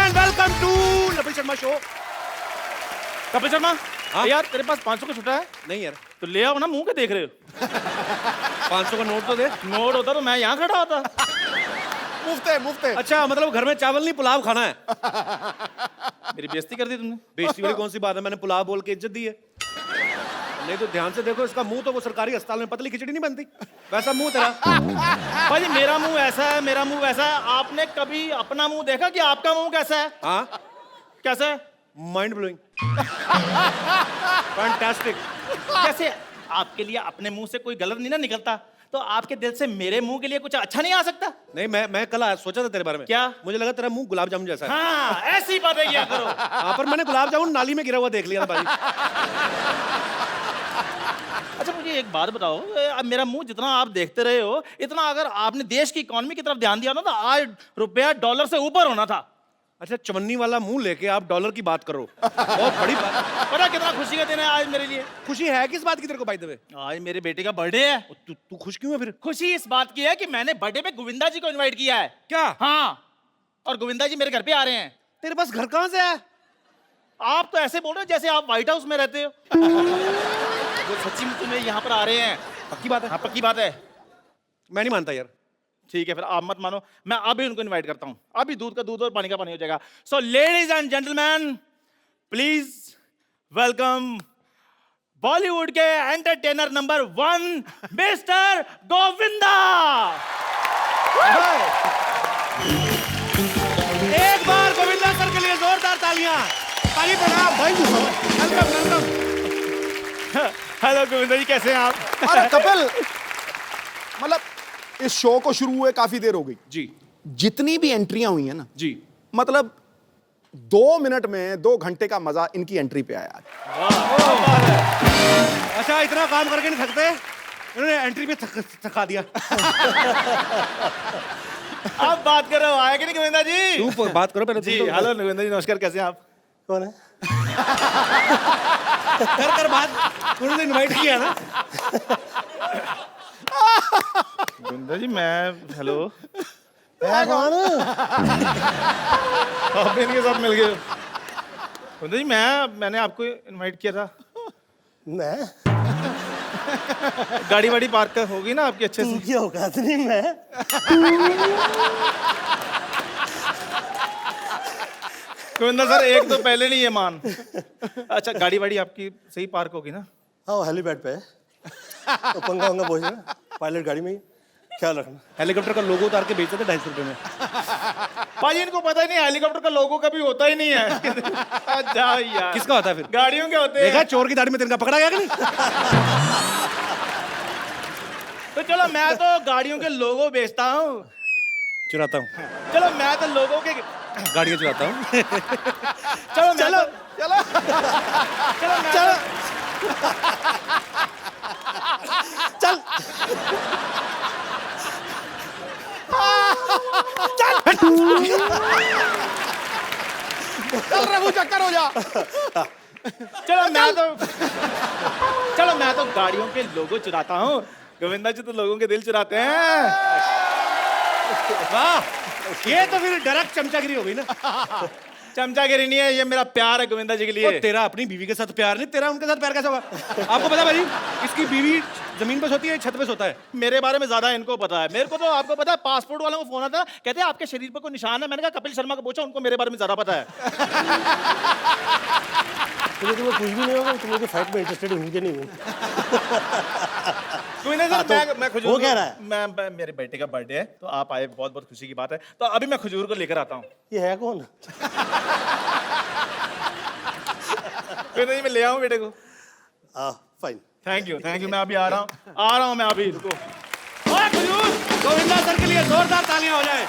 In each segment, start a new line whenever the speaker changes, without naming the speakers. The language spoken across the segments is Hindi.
And welcome to Kapil Sharma show.
Kapil Sharma,
हाँ?
यार तेरे पास 500 का छुट्टा है?
नहीं यार,
तो ले आओ ना, मुंह के देख रहे हो?
500 का नोट तो दे।
नोट होता तो मैं यहाँ खड़ा होता।
मुफ्त है।
अच्छा, मतलब घर में चावल नहीं पुलाव खाना है।
मेरी बेइज्जती कर दी तुमने।
बेइज्जती वाली कौन सी बात है, मैंने पुलाव बोल के इज्जत दी है। नहीं तो ध्यान से देखो, इसका मुंह तो वो सरकारी अस्पताल में पतली खिचड़ी नहीं बनती, वैसा मुंह तेरा।
भाई मेरा मुंह ऐसा है, मेरा मुंह वैसा है। आपने कभी अपना मुंह देखा कि आपका मुंह कैसा है?
हाँ,
कैसा है?
Mind blowing, fantastic.
कैसे? आपके लिए अपने मुंह से कोई गलत नहीं ना निकलता, तो आपके दिल से मेरे मुंह के लिए कुछ अच्छा नहीं आ सकता?
नहीं, मैं कल सोचा था तेरे बारे में।
क्या?
मुझे लगा तेरा मुंह गुलाब जामुन जैसा है।
हाँ, ऐसी बातें किया करो।
हाँ, पर मैंने गुलाब जामुन नाली में गिरा हुआ देख लिया था भाई।
अच्छा मुझे एक बात बताओ, अब मेरा मुंह जितना आप देखते रहे हो, इतना अगर आपने देश की इकोनॉमी की तरफ ध्यान दिया ना, तो आज रुपया डॉलर से ऊपर होना था।
अच्छा, चवन्नी वाला मुंह लेके आप डॉलर की बात करो, बहुत बड़ी बात।
पता कितना खुशी का दिन है आज मेरे लिए?
खुशी है किस बात की तेरे को बाय द वे?
आज मेरे बेटे का बर्थडे है।
तू खुश क्यों है फिर?
खुशी इस बात की है कि मैंने बर्थडे पे गोविंदा जी को इनवाइट किया है।
क्या?
हाँ, और गोविंदा जी मेरे घर पे आ रहे हैं।
तेरे पास घर कहाँ से है?
आप तो ऐसे बोल रहे हो जैसे आप व्हाइट हाउस में रहते हो। वो सच्ची में तुम्हें यहाँ पर आ रहे हैं।
पक्की बात है?
हाँ पक्की बात है।
मैं नहीं मानता यार।
ठीक है फिर आप मत मानो, मैं अभी उनको इनवाइट करता हूँ। अभी दूध का दूध और पानी का पानी हो जाएगा। So ladies and gentleman, please welcome Bollywood के एंटरटेनर नंबर 1 मिस्टर गोविंदा।
एक बार गोविंदा सर के लिए जोरदार तालियां। ताली प्रणाम भाई। वेलकम।
हेलो गोविंदा जी, कैसे हैं आप?
अरे कपिल, मतलब इस शो को शुरू हुए काफी देर हो गई
जी
जितनी भी एंट्रियां हुई हैं ना,
जी,
मतलब 2 मिनट में 2 घंटे का मजा इनकी एंट्री पे आया।
अच्छा, इतना काम करके नहीं थकते, इन्होंने एंट्री पे थका दिया।
आप बात कर रहे हो, आया कि नहीं गोविंदा जी?
तू बात करो पहले।
जी हेलो गोविंदा जी, नमस्कार, कैसे हैं आप?
कौन है?
कर बात, उन्होंने इनवाइट किया ना।
गोविंदा जी मैं, हेलो,
है कौन?
आप इनके साथ मिल गए। गोविंदा जी मैंने आपको इनवाइट किया था।
मैं?
गाड़ी वाड़ी पार्क होगी ना आपकी अच्छे से?
की औकात नहीं मैं।
गोविंदा सर एक तो पहले नहीं ये मान। अच्छा गाड़ी वाड़ी आपकी सही पार्क होगी ना?
हाँ वो हेलीपैड पे है, तो पंखा वंगा पहुंच ना, पायलट गाड़ी में ही, ख्याल रखना।
हेलीकॉप्टर का लोगो उतार के बेचते थे 250 रुपए में।
भाई इनको पता ही नहीं हेलीकॉप्टर का लोगो कभी होता ही नहीं है। अच्छा यार,
किसका होता है फिर?
गाड़ियों के होते हैं।
देखा चोर की दाढ़ी में तिनका पकड़ा गया कि नहीं?
तो चलो मैं तो गाड़ियों के लोगो बेचता हूँ।
चुराता हूँ,
चलो मैं तो लोगों के,
गाड़ियाँ चुराता हूँ।
चलो
चलो चलो
चलो
चलो चल चल रघु, चक्कर हो जा।
चलो मैं तो गाड़ियों के लोगो चुराता हूँ। गोविंदा जी तो लोगों के दिल चुराते हैं।
वाह, ये तो फिर डायरेक्ट चमचागिरी हो गई ना।
चमचागिरी नहीं है, ये मेरा प्यार है गोविंदा जी के लिए।
तो तेरा अपनी बीवी के साथ प्यार नहीं, तेरा उनके साथ प्यार कैसा हुआ? आपको पता है भाई, इसकी बीवी जमीन पे सोती है, छत पे सोता है।
मेरे बारे में ज्यादा इनको पता है। मेरे को तो आपको पता है, पासपोर्ट वालों को फोन आता है, कहते हैं आपके शरीर पर कोई निशान है। मैंने कहा कपिल शर्मा को पूछो, उनको मेरे बारे में ज्यादा पता है।
तुम्हें कुछ भी नहीं होगा, तुम मुझे फाइट में इंटरेस्टेड हूँ कि नहीं हूँ?
गोविंदा सर मैं खजूर
वो कह रहा है।
मैं मेरे बेटे का बर्थडे है, तो आप आए, बहुत बहुत खुशी की बात है। तो अभी मैं खजूर को लेकर आता हूँ।
ये है कौन?
गोविंदा जी मैं ले आऊँ बेटे को?
फाइन।
थैंक यू मैं अभी आ रहा हूँ मैं अभी। रुको। ओए खजूर!
गोविंदा सर के लिए जोरदार तालियां हो जाए।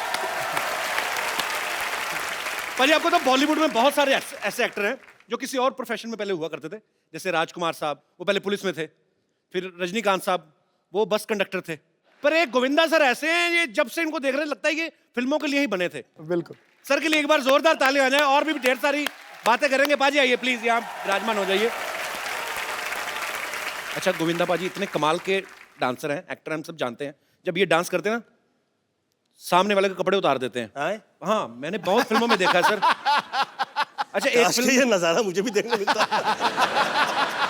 भाई आपको तो बॉलीवुड में बहुत सारे ऐसे एक्टर हैं जो किसी और प्रोफेशन में पहले हुआ करते थे, जैसे राजकुमार साहब, वो पहले पुलिस में थे, फिर रजनीकांत साहब, वो बस कंडक्टर थे, पर एक गोविंदा सर ऐसे हैं, ये जब से इनको देख रहे लगता है कि फिल्मों के लिए ही बने थे।
बिल्कुल।
सर के लिए एक बार जोरदार तालियां आ जाए, और भी ढेर सारी बातें करेंगे। पाजी आइए प्लीज, यहाँ विराजमान हो जाइए। अच्छा गोविंदा पाजी इतने कमाल के डांसर हैं, एक्टर हैं, हम सब जानते हैं। जब ये डांस करते हैं ना, सामने वाले के कपड़े उतार देते हैं।
आए
हाँ, मैंने बहुत फिल्मों में देखा है सर। अच्छा, एक
आज के
फिल्म
ये नजारा मुझे भी देखने मिलता है।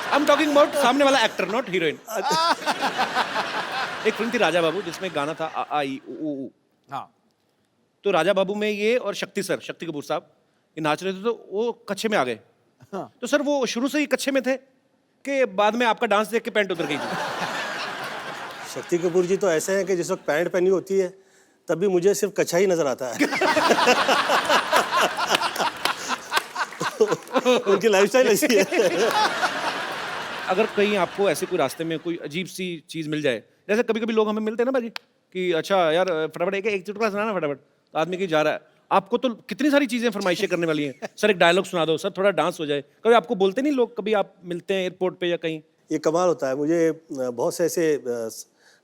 आई एम टॉकिंग अबाउट सामने वाला एक्टर, नॉट हीरोइन। एक फिल्म थी राजा बाबू जिसमें गाना था आ आ ई उ ऊ।
हाँ
तो राजा बाबू में ये और शक्ति सर, शक्ति कपूर साहब, ये नाच रहे थे तो वो कच्छे में आ गए।
हाँ।
तो सर वो शुरू से ही कच्छे में थे कि बाद में आपका डांस देख के पैंट उतर गई थी?
शक्ति कपूर जी तो ऐसे हैं कि जिस वक्त पैंट पहनी होती है तब भी मुझे सिर्फ कच्छा ही नजर आता है। उनकी लाइफस्टाइल ऐसी है।
अगर कहीं आपको ऐसे कोई रास्ते में कोई अजीब सी चीज मिल जाए, जैसे कभी कभी लोग हमें मिलते हैं ना भाजी कि अच्छा यार फटाफट एक चुटकुला सुनाना फटाफट, तो आदमी की जा रहा है, आपको तो कितनी सारी चीजें फरमाइशें करने वाली हैं। सर एक डायलॉग सुना दो, सर थोड़ा डांस हो जाए, कभी आपको बोलते नहीं लोग, कभी आप मिलते हैं एयरपोर्ट पे या कहीं?
ये कमाल होता है। मुझे बहुत से ऐसे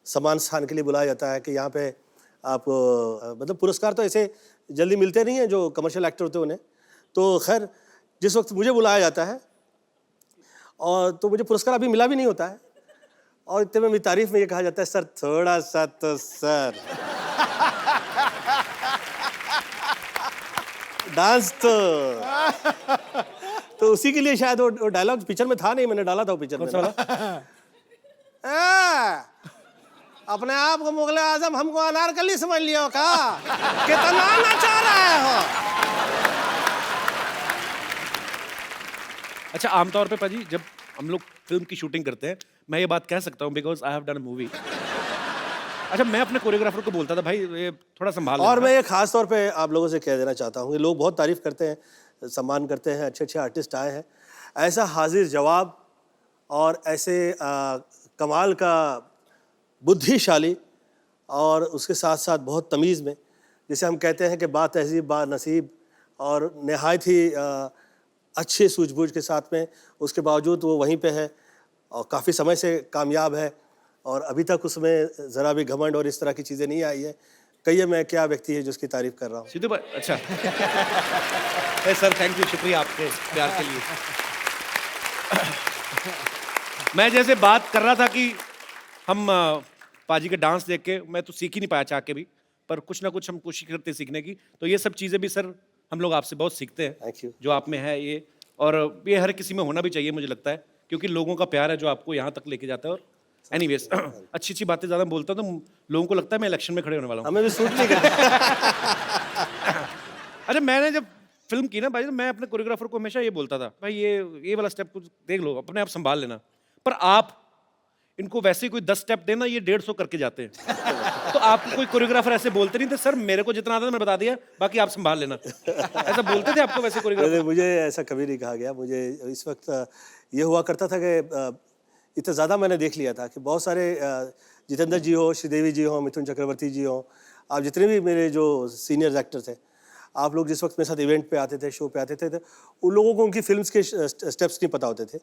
सम्मान स्थान के लिए बुलाया जाता है कि यहाँ पे आप मतलब पुरस्कार तो ऐसे जल्दी मिलते नहीं हैं जो कमर्शियल एक्टर होते हैं उन्हें। तो खैर जिस वक्त मुझे बुलाया जाता है और तो मुझे पुरस्कार अभी मिला भी नहीं होता है, और इतने में मेरी तारीफ में ये कहा जाता है सर थोड़ा सा तो सर डांस तो उसी के लिए शायद वो डायलॉग पिक्चर में था नहीं, मैंने डाला था वो पिक्चर में ना। अपने आप को मुगले आजम हमको अनारकली समझ लियो का, कितना नचा रहे हो।
अच्छा, आमतौर पे पाजी जब हम लोग फिल्म की शूटिंग करते हैं, मैं ये बात कह सकता हूँ because I have done a movie. अच्छा, मैं अपने कोरियोग्राफर को बोलता था भाई ये थोड़ा संभाल
और
लेना।
मैं ये खास तौर पे आप लोगों से कह देना चाहता हूँ, ये लोग बहुत तारीफ करते हैं, सम्मान करते हैं, अच्छे अच्छे आर्टिस्ट आए हैं, ऐसा हाजिर जवाब और ऐसे कमाल का बुद्धिशाली और उसके साथ साथ बहुत तमीज़ में, जैसे हम कहते हैं कि बा तहजीब बा नसीब और नहायत ही अच्छे सूझबूझ के साथ में, उसके बावजूद वो वहीं पे है और काफ़ी समय से कामयाब है और अभी तक उसमें ज़रा भी घमंड और इस तरह की चीज़ें नहीं आई है। कहिए मैं क्या व्यक्ति है जिसकी तारीफ कर रहा हूँ।
सीधे बात। अच्छा सर थैंक यू, शुक्रिया आपके प्यार के लिए। मैं जैसे बात कर रहा था कि हम पाजी के डांस देख के मैं तो सीख ही नहीं पाया चाह के भी, पर कुछ ना कुछ हम कोशिश करते सीखने की, तो ये सब चीज़ें भी सर हम लोग आपसे बहुत सीखते हैं।
Thank you.
जो आप में है ये, और ये हर किसी में होना भी चाहिए मुझे लगता है, क्योंकि लोगों का प्यार है जो आपको यहाँ तक लेके जाता है। और एनीवेज अच्छी अच्छी बातें ज़्यादा बोलता हूँ तो लोगों को लगता है मैं इलेक्शन में खड़े होने वाला हूँ।
हमें भी सूट नहीं करता।
अच्छा, मैंने जब फिल्म की ना भाई, तो मैं अपने कोरियोग्राफर को हमेशा ये बोलता था भाई ये वाला स्टेप कुछ देख लो, अपने आप संभाल लेना, पर आप इनको वैसे ही कोई 10 स्टेप देना, ये 150 करके जाते हैं। तो आपको कोई कोरियोग्राफर ऐसे बोलते नहीं थे सर मेरे को जितना आता था मैं बता दिया, बाकी आप संभाल लेना, ऐसा बोलते थे आपको वैसे कोरियोग्राफर?
नहीं, मुझे ऐसा कभी नहीं कहा गया। मुझे इस वक्त ये हुआ करता था कि इतना ज़्यादा मैंने देख लिया था कि बहुत सारे जितेंद्र जी हो, श्रीदेवी जी हो, मिथुन चक्रवर्ती जी हो, आप जितने भी मेरे जो सीनियर एक्टर थे, आप लोग जिस वक्त मेरे साथ इवेंट पे आते थे, शो पे आते थे, तो उन लोगों को उनकी फिल्म्स के स्टेप्स नहीं पता होते थे।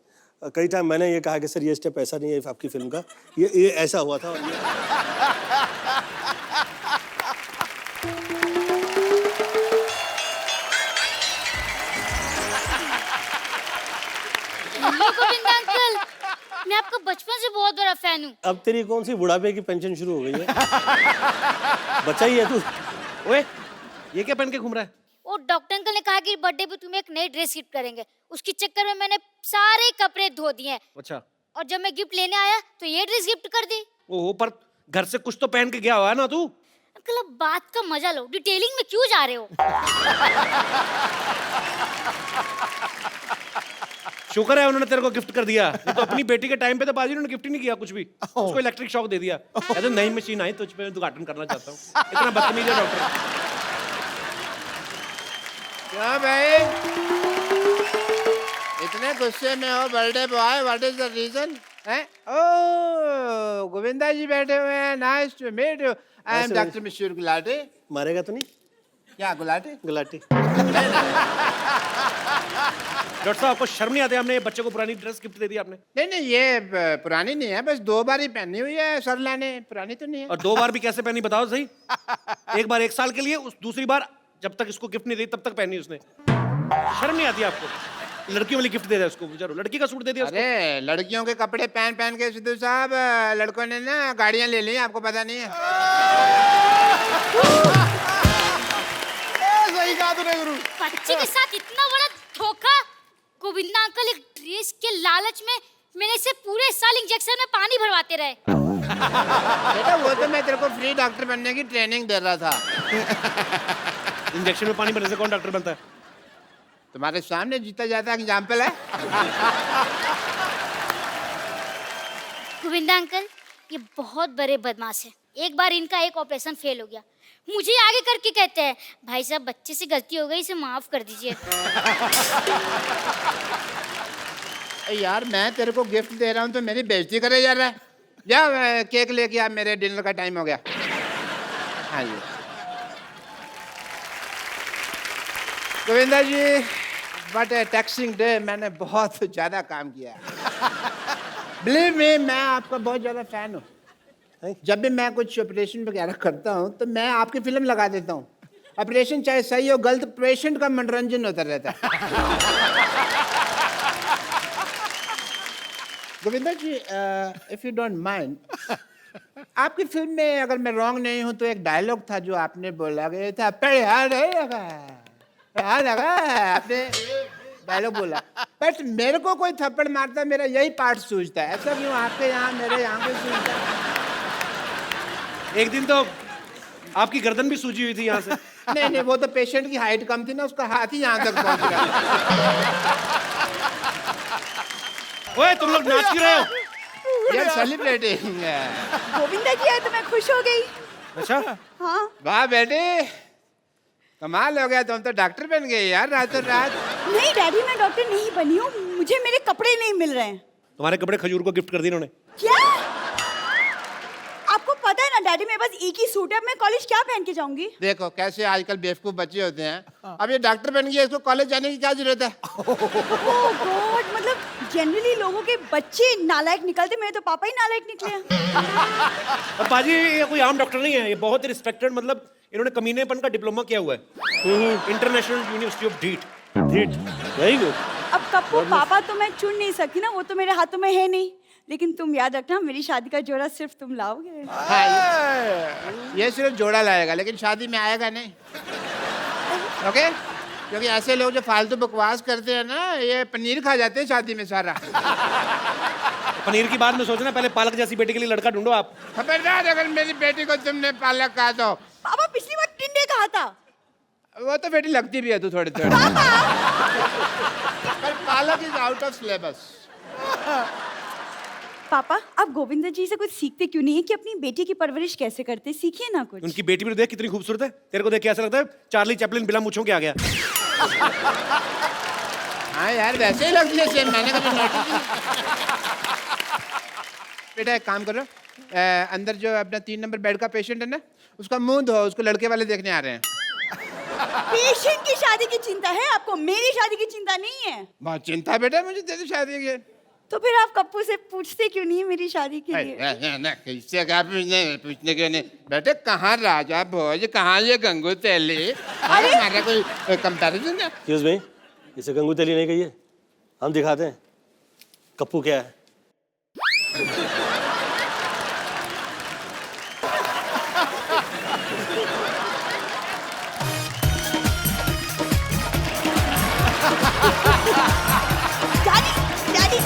कई टाइम मैंने ये कहा कि सर ये स्टेप ऐसा नहीं है आपकी फिल्म का, ये ऐसा हुआ था।
गोविंद अंकल, मैं आपका बचपन से बहुत बड़ा फैन हूँ।
अब तेरी कौन सी बुढ़ापे की पेंशन शुरू हो गई है? बच्चा ही है तू।
ओए ये क्या पहन के घूम रहा है?
वो डॉक्टर अंकल ने कहा कि बर्थडे पे तुम्हें एक नई ड्रेस गिफ्ट करेंगे, उसके चक्कर में मैंने सारे कपड़े धो दिए हैं।
अच्छा,
और जब मैं गिफ्ट लेने आया तो ये ड्रेस गिफ्ट कर दी।
ओहो, पर घर से कुछ तो पहन के गया हुआ है ना तू?
अंकल अब बात का मजा लो, डिटेलिंग में क्यों जा रहे हो?
शुक्र है उन्होंने तेरे को गिफ्ट कर दिया, नहीं तो अपनी बेटी के टाइम पे तो बाजी उन्होंने गिफ्ट ही नहीं किया कुछ भी, उसको इलेक्ट्रिक शॉक दे दिया। कहते नई मशीन आई तुझ पे उद्घाटन करना चाहता हूँ। इतना बदतमीज है डॉक्टर।
क्या भाई इतने गुस्से में हो? Birthday boy, what is the reason? Oh Govinda ji बैठे हुए हैं, nice to meet you. I am doctor Mishra Gulati.
मारेगा तो नहीं?
क्या गुलाटी?
गुलाटी।
डॉक्टर साहब आपको शर्म नहीं आती? हमने बच्चे को पुरानी ड्रेस गिफ्ट दे दी आपने।
नहीं नहीं, ये पुरानी नहीं है, बस 2 बार ही पहनी हुई है सरला ने, पुरानी तो नहीं है।
और 2 बार भी कैसे पहनी बताओ सही? एक बार 1 साल के लिए, उस दूसरी बार जब तक इसको गिफ्ट नहीं दी तब तक पहनी उसने। शर्म नहीं आती आपको? लड़कियों वाली गिफ्ट दे दिया उसको, बेचारो लड़की का सूट दे दिया उसको।
अरे लड़कियों के कपड़े पहन पहन के सिद्धू साहब लड़कों ने ना गाड़ियां ले ली, आपको पता नहीं है?
सही कहा तूने गुरु।
बच्चे के साथ इतना बड़ा धोखा। गोविंदा अंकल एक ड्रेस के लालच में मेरे से पूरे साल इंजेक्शन में पानी भरवाते रहे।
बेटा वो तो मैं तेरे को फ्री डॉक्टर बनने की ट्रेनिंग दे रहा था।
इंजेक्शन में पानी भरने से कौन डॉक्टर बनता है?
तुम्हारे सामने जीता जाता एग्जाम्पल है।
गोविंदा अंकल ये बहुत बड़े बदमाश है। एक बार इनका एक ऑपरेशन फेल हो गया, मुझे आगे करके कहते हैं भाई साहब बच्चे से गलती हो गई, इसे माफ कर दीजिए।
यार मैं तेरे को गिफ्ट दे रहा हूँ तो मेरी बेइज्जती करे जा रहा है। जा केक लेके आ, मेरे डिनर का टाइम हो गया। हाँ जी गोविंदा जी, बट टैक्सिंग डे, मैंने बहुत ज़्यादा काम किया है। बिलीव मी, मैं आपका बहुत ज़्यादा फैन हूँ। जब भी मैं कुछ ऑपरेशन वगैरह करता हूँ तो मैं आपकी फिल्म लगा देता हूँ। ऑपरेशन चाहे सही हो गलत, पेशेंट का मनोरंजन होता रहता है। गोविंदा जी, इफ यू डोंट माइंड, आपकी फिल्म में अगर मैं रॉन्ग नहीं हूँ तो एक डायलॉग था जो आपने बोला गया था, आपने डायलॉग बोला, बट मेरे को कोई थप्पड़ मारता मेरा यही पार्ट सूझता है। ऐसा क्यों आपके यहाँ मेरे यहाँ पे सूझता है?
एक दिन तो आपकी गर्दन भी सूजी हुई थी यहाँ से।
नहीं नहीं, वो तो पेशेंट की हाइट कम थी ना, उसका हाथ ही यहाँ तक पहुँच गया।
ओए तुम लोग नाच क्यों रहे हो?
यार सेलिब्रेटिंग।
गोविंदा जी आए तो मैं खुश हो गई।
अच्छा
हाँ
वाह बेटे, कमाल हो गया, तुम तो डॉक्टर बन गए यार रातों रात।
नहीं डैडी, मैं डॉक्टर नहीं बनी हूँ, मुझे मेरे कपड़े नहीं मिल रहे हैं।
तुम्हारे कपड़े खजूर को गिफ्ट कर दिए इन्होंने।
क्या? आपको पता है ना डैडी, मेरे पास एक ही सूट है, अब मैं कॉलेज क्या पहन के जाऊंगी?
देखो कैसे आजकल बेवकूफ बच्चे होते हैं। अब ये डॉक्टर बन गया, इसको कॉलेज जाने की क्या जरूरत है?
ओह गॉड, मतलब जनरली लोगों के बच्चे नालायक निकलते, मेरे तो पापा ही नालायक निकले हैं।
और बाजी ये कोई आम डॉक्टर नहीं है, ये बहुत ही रिस्पेक्टेड, मतलब इन्होंने कमीनेपन का डिप्लोमा किया हुआ है इंटरनेशनल यूनिवर्सिटी ऑफ ढीठ।
Very good.
अब कप्पू पापा तो मैं चुन नहीं सकती ना, वो तो मेरे हाथों में है नहीं, लेकिन तुम याद रखना मेरी शादी का जोड़ा सिर्फ तुम लाओगे।
हाँ, ये सिर्फ जोड़ा लाएगा लेकिन शादी में आएगा नहीं। ओके? क्योंकि ऐसे लोग जो फालतू बकवास करते हैं ना, ये पनीर खा जाते हैं शादी में सारा।
पनीर की बात में सोचना, पहले पालक जैसी बेटी के लिए लड़का ढूंढो आप।
खबरदार अगर मेरी बेटी को तुमने पालक कहा तो।
पापा पिछली बार टिंडे कहा था।
वो तो बेटी लगती भी है तू थोड़ी थोड़ी। पर पालक इज आउट ऑफ सिलेबस।
पापा आप गोविंदा जी से कुछ सीखते क्यों नहीं है कि अपनी बेटी की परवरिश कैसे करते, सीखिए ना कुछ।
उनकी बेटी भी तो देख कितनी खूबसूरत है, तेरे को देख के ऐसा लगता है चार्ली चैपलिन बिना मूंछों के आ गया।
हाँ यार वैसे ही लगती है सेम, मैंने कभी नोटिस नहीं। बेटा एक काम करो, अंदर जो अपना 3 नंबर बेड का पेशेंट है ना, उसका मुंह धो, उसको लड़के वाले देखने आ रहे हैं।
पेशेंट की शादी की चिंता है आपको, मेरी शादी की चिंता नहीं है।
बहुत चिंता है बेटा मुझे तेरी शादी की।
तो फिर आप कप्पू से पूछते क्यों नहीं है मेरी शादी के लिए?
किससे क्या पूछने के नहीं बेटे, कहाँ राजा भोज, कहाँ ये गंगू तेली? अरे हमारा कोई कंपैरिजन है?
एक्सक्यूज मी, इसे गंगू तेली नहीं कहिए, हम दिखाते हैं कप्पू क्या है।
डैडी डैडी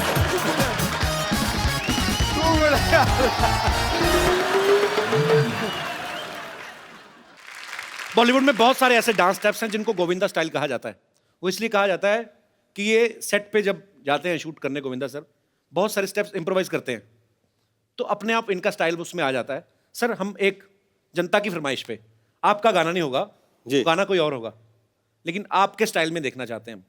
बॉलीवुड में बहुत सारे ऐसे डांस स्टेप्स हैं जिनको गोविंदा स्टाइल कहा जाता है। वो इसलिए कहा जाता है कि ये सेट पे जब जाते हैं शूट करने गोविंदा सर, बहुत सारे स्टेप्स इम्प्रोवाइज करते हैं, तो अपने आप इनका स्टाइल उसमें आ जाता है। सर हम एक जनता की फरमाइश पे, आपका गाना नहीं होगा
जी।
गाना कोई और होगा, लेकिन आपके स्टाइल में देखना चाहते हैं हम।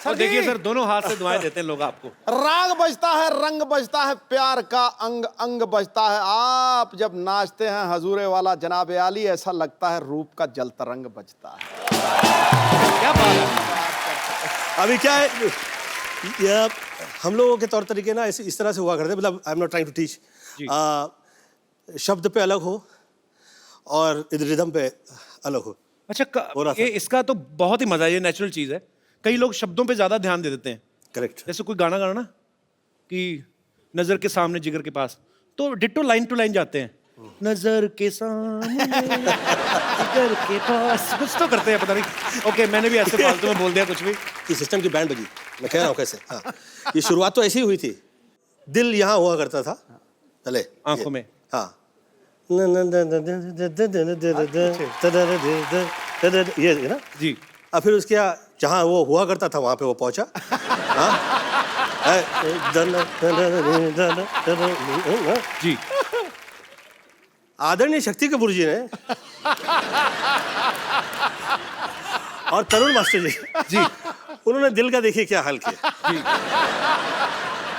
और देखिए सर, दोनों हाथ से दुआएं देते हैं लोग आपको।
राग बजता है, रंग बजता है, प्यार का अंग अंग बजता है। आप जब नाचते हैं हजूरे वाला जनाब आली, ऐसा लगता है रूप का जल तरंग बजता है।
क्या बात है।
अभी क्या है, ये हम लोगों के तौर तरीके ना ऐसे इस तरह से हुआ करते हैं, मतलब I am not trying to teach, शब्द पे अलग हो और रिदम पे अलग हो।
अच्छा
हो रहा था।
ये इसका तो बहुत ही मजा है, ये नेचुरल चीज है। कई लोग शब्दों पे ज्यादा ध्यान दे देते हैं।
करेक्ट।
जैसे कोई गाना गाना ना कि नजर के सामने जिगर के पास, तो डिट्टो लाइन टू लाइन जाते हैं, नजर के सामने जिगर के पास, कुछ तो करते हैं, पता नहीं। ओके, मैंने भी ऐसे फालतू में बोल दिया कुछ भी।
ये सिस्टम की बैंड बजी, मैं कह रहा हूँ कैसे। हाँ, ये शुरुआत तो ऐसी ही हुई थी। दिल यहाँ हुआ करता था पहले
आंखों में।
हाँ, ये है ना
जी।
अब फिर उसके जहाँ वो हुआ करता था वहाँ पे वो पहुँचा। हाँ,
जी।
आदरणीय शक्ति कपूर जी ने और तरुण मास्टर जी
जी।
उन्होंने दिल का देखिए क्या हाल किया।
जी।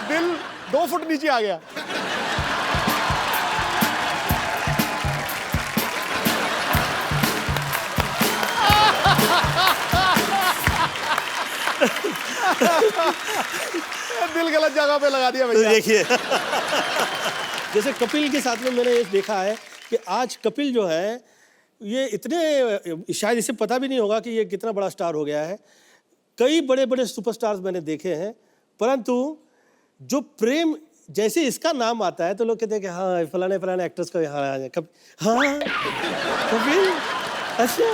दिल 2 फुट नीचे आ गया। दिल गलत जगह पे लगा दिया
तो
भैया।
देखिए जैसे कपिल के साथ में मैंने ये देखा है कि आज कपिल जो है ये इतने, शायद इसे पता भी नहीं होगा कि ये कितना बड़ा स्टार हो गया है। कई बड़े बड़े सुपरस्टार्स मैंने देखे हैं, परंतु जो प्रेम जैसे इसका नाम आता है तो लोग कहते हैं कि हाँ फलाने फलाने एक्टर्स का यहाँ हाँ कपिल, अच्छा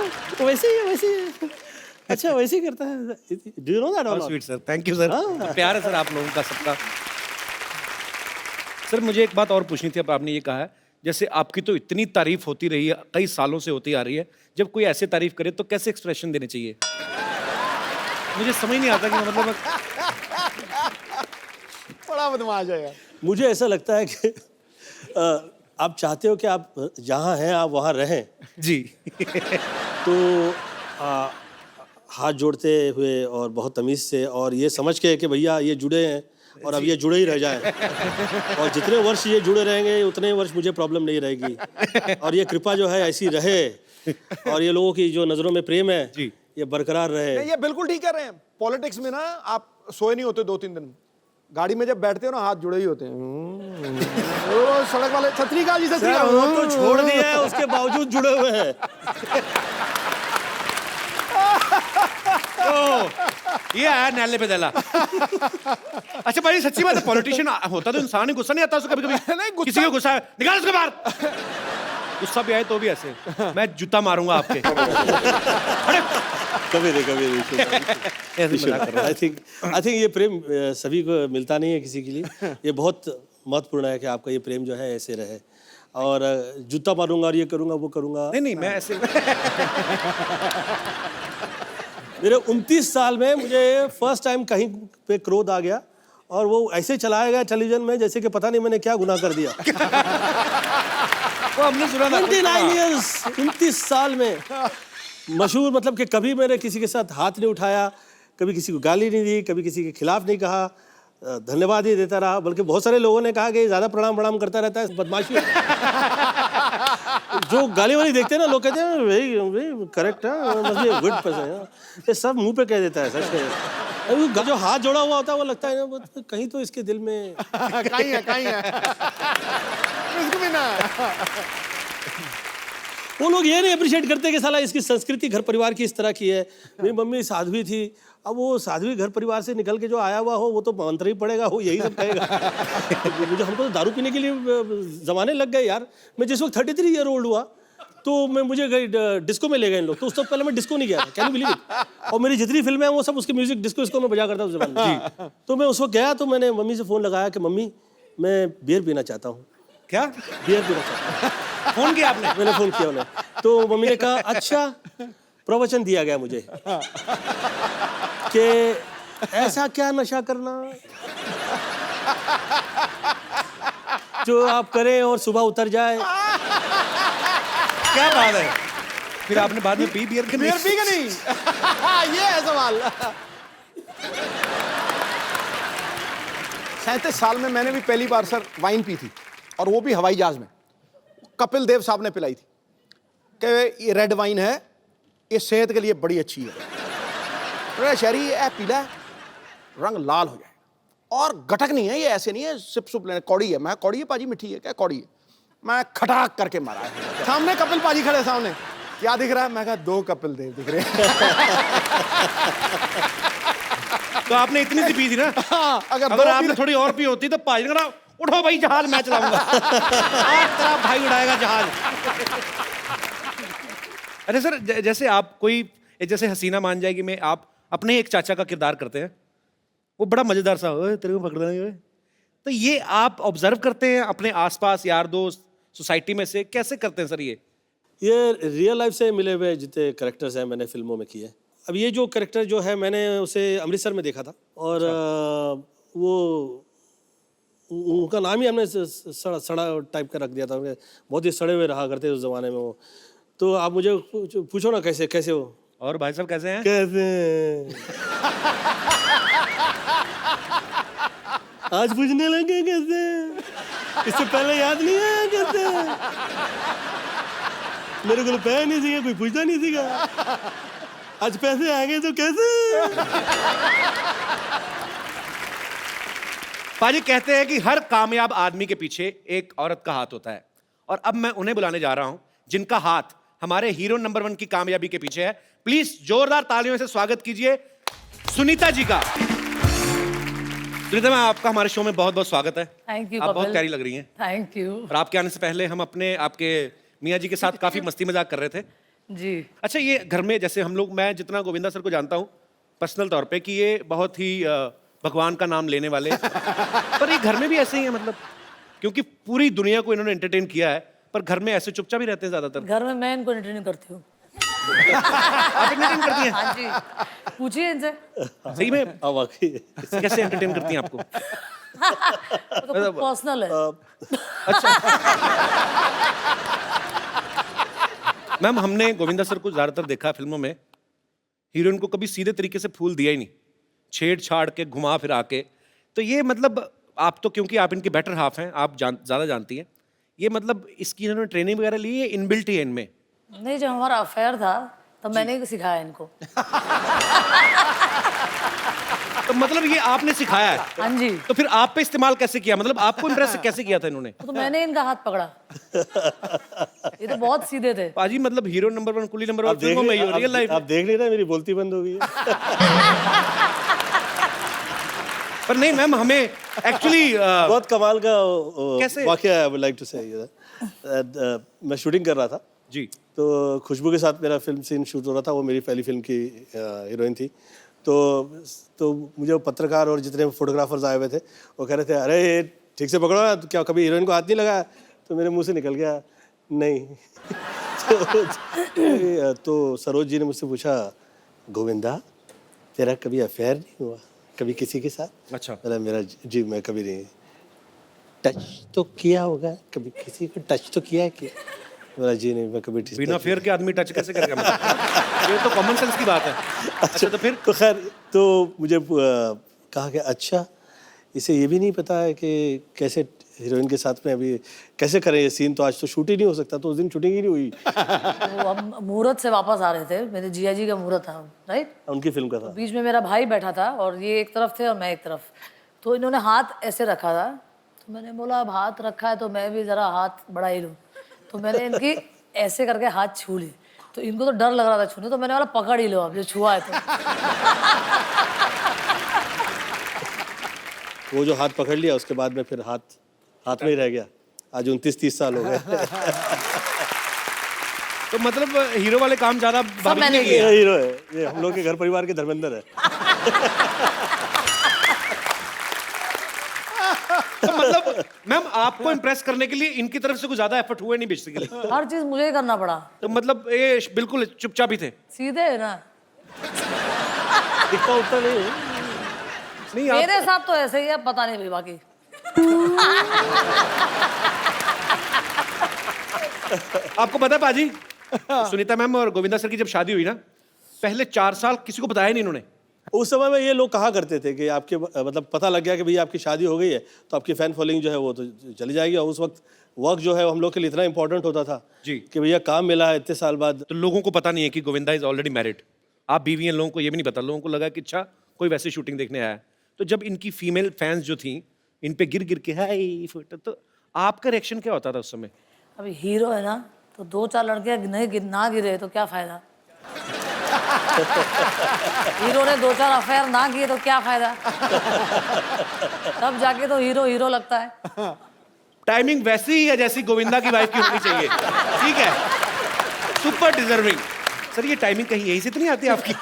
वैसे ही है, वैसे ही है, अच्छा वैसे ही करता है। Do you know that?
Sweet sir, thank you sir.
हाँ।
प्यार है सर आप लोगों का सबका। सर मुझे एक बात और पूछनी थी। अब आपने ये कहा है, जैसे आपकी तो इतनी तारीफ होती रही है, कई सालों से होती आ रही है, जब कोई ऐसे तारीफ करे तो कैसे एक्सप्रेशन देने चाहिए? मुझे समझ नहीं आता कि मतलब
बड़ा बदमाश है यार।
मुझे ऐसा लगता है कि आप चाहते हो कि आप जहाँ हैं आप वहाँ रहें,
जी।
तो हाथ जोड़ते हुए और बहुत तमीज़ से और ये समझ के कि भैया ये जुड़े हैं और अब ये जुड़े ही रह जाएं और जितने वर्ष ये जुड़े रहेंगे उतने वर्ष मुझे प्रॉब्लम नहीं रहेगी और ये कृपा जो है ऐसी रहे और ये लोगों की जो नज़रों में प्रेम है
जी।
ये बरकरार रहे।
नहीं, ये बिल्कुल ठीक कह रहे हैं। पॉलिटिक्स में ना आप सोए नहीं होते 2-3 दिन, गाड़ी में जब बैठते हो ना हाथ जुड़े ही होते हैं। वो सड़क वाले छतरी का जी, छतरी का
वो तो छोड़ दिया है, उसके बावजूद जुड़े हुए हैं।
ये आया नाले पे दला। अच्छा भाई सच्ची बात है, पॉलिटिशियन होता तो इंसान ही, गुस्सा नहीं आता उसको कभी कभी?
नहीं, गुस्सा-
किसी को गुस्सा है, निकाल उसको बाहर। गुस्सा भी आए तो भी ऐसे, मैं जूता मारूंगा आपके।
कभी नहीं
ऐसे मजाक कर रहा हूं।
आई थिंक ये प्रेम सभी को मिलता नहीं है किसी के लिए। ये बहुत महत्वपूर्ण है कि आपका ये प्रेम जो है ऐसे रहे और जूता मारूंगा और ये करूंगा वो करूंगा।
नहीं नहीं, मैं ऐसे
मेरे 29 साल में मुझे फर्स्ट टाइम कहीं पे क्रोध आ गया और वो ऐसे चलाया गया टेलीविजन में जैसे कि पता नहीं मैंने क्या गुनाह कर दिया।
वो हमने सुना था।
29 years, 29 साल में मशहूर, मतलब कि कभी मैंने किसी के साथ हाथ नहीं उठाया, कभी किसी को गाली नहीं दी, कभी किसी के खिलाफ नहीं कहा, धन्यवाद ही देता रहा। बल्कि बहुत सारे लोगों ने कहा कि ज़्यादा प्रणाम करता रहता है, बदमाशी। जो गाली वाली देखते हैं ना लोग कहते हैं वेरी करेक्ट है, मस्ट बी गुड पर्सन। ये सब मुंह पे कह देता है, सच कह देता है। वो जो हाथ जोड़ा हुआ होता है वो लगता है ना कहीं तो इसके दिल में
कहीं है इसको भी ना।
वो लोग ये नहीं अप्रिशिएट करते कि साला इसकी संस्कृति घर परिवार की इस तरह की है। मेरी मम्मी साध्वी थी, अब वो साध्वी घर परिवार से निकल के जो आया हुआ हो वो तो मंत्र ही पड़ेगा, वो यही सब कहेगा। मुझे हमको तो दारू पीने के लिए जमाने लग गए यार। मैं जिस वक्त 33 ईयर ओल्ड हुआ तो मुझे डिस्को में ले गए इन लोग, तो उस तो पहले मैं डिस्को नहीं गया था, कैन यू बिलीव इट। और मेरी जितनी फिल्में हैं वो सब उसके म्यूजिक डिस्को में बजा करता उस जमाने में। तो मैं उस वक्त गया तो मैंने मम्मी से फ़ोन लगाया कि मम्मी मैं बियर पीना चाहता हूँ।
क्या
बियर पीना चाहता हूँ।
फोन किया आपने?
मैंने फ़ोन किया उन्हें, तो मम्मी ने कहा अच्छा, प्रवचन दिया गया मुझे कि ऐसा क्या नशा करना जो आप करें और सुबह उतर जाए।
क्या बात है? फिर आपने बाद में पी बियर के?
बियर पी के नहीं। ये है सवाल। 37 साल में मैंने भी पहली बार सर वाइन पी थी, और वो भी हवाई जहाज में। कपिल देव साहब ने पिलाई थी कि ये रेड वाइन है, ये सेहत के लिए बड़ी अच्छी है। शहरी ये पीला है, रंग लाल हो जाए और गटक नहीं है, ये ऐसे नहीं है सिप सुप लेने। कौड़ी है। मैं कौड़ी है पाजी, मिठी है क्या? कौड़ी है। मैं खटाक करके मारा है। सामने कपिल पाजी खड़े, सामने क्या दिख रहा है? मैं कहा 2 कपिल देव दिख रहे हैं।
तो आपने इतनी सी पी थी ना?
हाँ, अगर
अगर
2
आपने
पी-
थोड़ी और पी होती तो पाजी का उठो भाई जहाज मैं चलाऊंगा। आज तेरा भाई उड़ाएगा जहाज। अरे सर जैसे आप कोई जैसे हसीना मान जाएगी में आप अपने एक चाचा का किरदार करते हैं, वो बड़ा मजेदार सा, ओए तेरे को पकड़ना नहीं, ओए। तो ये आप ऑब्जर्व करते हैं अपने आसपास यार दोस्त सोसाइटी में से, कैसे करते हैं सर ये?
ये रियल लाइफ से मिले हुए जितने करेक्टर्स हैं मैंने फिल्मों में किए। अब ये जो करेक्टर जो है मैंने उसे अमृतसर में देखा था और वो उनका नाम ही हमने सड़ा सड़ा टाइप का रख दिया था। बहुत ही सड़े हुए रहा करते उस ज़माने में वो। तो आप मुझे पूछो ना कैसे कैसे हो।
और भाई साहब कैसे हैं?
कैसे आज पूछने लगे कैसे? इससे पहले याद नहीं आया कैसे? मेरे को पैसे नहीं सीखा, कोई पूछता नहीं सीखा। आज पैसे आएंगे तो कैसे?
पाजी कहते हैं कि हर कामयाब आदमी के पीछे एक औरत का हाथ होता है, और अब मैं उन्हें बुलाने जा रहा हूं जिनका हाथ हमारे हीरो नंबर 1 की कामयाबी के पीछे है। प्लीज जोरदार तालियों से स्वागत कीजिए सुनीता जी का। सुनीता मैम, आपका हमारे शो में बहुत बहुत स्वागत है।
Thank you.
आप बहुत प्यारी लग रही हैं।
थैंक यू
और आपके आने से पहले हम आपके मियाँ जी के साथ काफी मस्ती मजाक कर रहे थे
जी।
अच्छा, ये घर में जैसे हम लोग, मैं जितना गोविंदा सर को जानता हूँ पर्सनल तौर पे कि ये बहुत ही भगवान का नाम लेने वाले पर ये घर में भी ऐसे ही है, मतलब क्योंकि पूरी दुनिया को इन्होंने एंटरटेन किया है, पर घर में ऐसे चुपचाप ही रहते हैं ज्यादातर।
घर में मैं इनको एंटरटेन करती हूँ।
आप एंटरटेन करती हैं?
हाँ जी, पूछिए इनसे।
सही में?
वाकई
कैसे एंटरटेन करती हैं आपको?
तो पर्सनल है।
मैम, हमने गोविंदा सर को ज्यादातर देखा है फिल्मों में, हीरोइन को कभी सीधे तरीके से फूल दिया ही नहीं, छेड़-छाड़ के घुमा फिरा के। तो ये मतलब आप तो, क्योंकि आप इनके बेटर हाफ हैं, आप ज्यादा जानती हैं, ये मतलब इसकी इन्होंने ट्रेनिंग वगैरह ली है, इनबिल्ट ही है इनमें?
नहीं, जब हमारा अफेयर था तब मैंने ही सिखाया इनको।
तो मतलब ये आपने सिखाया है?
हाँ जी।
तो फिर आप पे इस्तेमाल कैसे किया, मतलब आपको इम्प्रेस कैसे किया था इन्होंने?
तो मैंने इनका हाथ पकड़ा। ये तो बहुत सीधे थे।
पाजी मतलब हीरो नंबर 1, कुली नंबर 1 फिल्मों में ही हो, रियल लाइफ
आप देख नहीं रहे, मेरी बोलती बंद हो गई है।
पर नहीं मैम, हमें एक्चुअली
बहुत कमाल का
कैसे?
वाकया आई वुड लाइक टू से। मैं शूटिंग कर रहा था
जी,
तो खुशबू के साथ मेरा फिल्म सीन शूट हो रहा था। वो मेरी पहली फिल्म की हीरोइन थी। तो मुझे वो पत्रकार और जितने फोटोग्राफर्स आए हुए थे वो कह रहे थे, अरे ये ठीक से पकड़ो ना, तो क्या कभी हीरोइन को हाथ नहीं लगाया? तो मेरे मुंह से निकल गया नहीं। तो सरोज जी ने मुझसे पूछा, गोविंदा तेरा कभी अफेयर नहीं हुआ कभी किसी के साथ?
अच्छा।
मेरा जी मैं कभी नहीं। टच तो किया होगा कभी, किसी को टच तो किया है क्या? मेरा जी नहीं, मैं कभी
बिना फेयर के आदमी टच कैसे करेगा? ये तो कॉमन सेंस की बात है। अच्छा, तो फिर?
तो खैर, तो मुझे कहा कि अच्छा इसे ये भी नहीं पता है कि कैसे हीरोइन के साथ में अभी कैसे करें ये सीन, तो आज तो शूट ही नहीं हो सकता। तो उस दिन शूटिंग ही नहीं हुई।
तो हम मुहूर्त से वापस आ रहे थे, मेरे जिया जी का मुहूर्त था, राइट?
उनकी फिल्म का था।
बीच में मेरा भाई बैठा था और ये एक तरफ थे और मैं एक तरफ। तो इन्होंने हाथ ऐसे रखा था, तो मैंने बोला अब हाथ रखा है तो मैं भी जरा हाथ बढ़ा ही लूँ। तो मैंने इनकी ऐसे करके हाथ छू ली, तो इनको तो डर लग रहा था छूने, तो मैंने बोला पकड़ ही लो अब जो छुआ है तो।
वो जो हाथ पकड़ लिया उसके बाद में फिर हाथ में ही रह गया। आज 29-30 साल हो गए।
तो मतलब हीरो वाले काम ज्यादा भाभी
मैंने
ने
किए।
किए।
ये हीरो है, ये हम लोग के घर परिवार के धर्मेंद्र है।
तो मतलब मैम, आपको इम्प्रेस करने के लिए इनकी तरफ से कुछ ज्यादा एफर्ट हुए नहीं बेसिकली?
हर चीज मुझे ही करना पड़ा।
तो मतलब ये बिल्कुल चुपचाप ही थे?
सीधे है ना,
दिखता उठता नहीं है।
नहीं आप,
मेरे साथ तो ऐसे ही है, पता नहीं भाई बाकी।
आपको पता है पाजी, सुनीता मैम और गोविंदा सर की जब शादी हुई ना, पहले 4 साल किसी को बताया नहीं इन्होंने।
उस समय में ये लोग कहा करते थे कि आपके मतलब पता लग गया कि भैया आपकी शादी हो गई है तो आपकी फैन फॉलोइंग जो है वो तो चली जाएगी। और उस वक्त वर्क जो है वो हम लोग के लिए इतना इंपॉर्टेंट होता था
जी,
कि भैया काम मिला है इतने साल बाद।
तो लोगों को पता नहीं है कि गोविंदा इज ऑलरेडी मैरिड, आप बीवी हैं। लोगों को ये भी नहीं पता, लोगों को लगा कि अच्छा कोई वैसे शूटिंग देखने आया है। तो जब इनकी फीमेल फैंस जो थी इन पे गिर गिर के हाय फोटो, तो आपका रिएक्शन क्या होता था उस समय?
अभी हीरो है ना, तो 2-4 लड़के नहीं ना गिरे तो क्या फायदा। हीरो ने 2-4 अफेयर ना किए तो क्या फायदा। तब जाके तो हीरो हीरो लगता है।
टाइमिंग वैसी ही है जैसी गोविंदा की वाइफ की होनी चाहिए। ठीक है, सुपर डिजर्विंग। सर ये टाइमिंग कहीं यहीं से तो नहीं आती आपकी?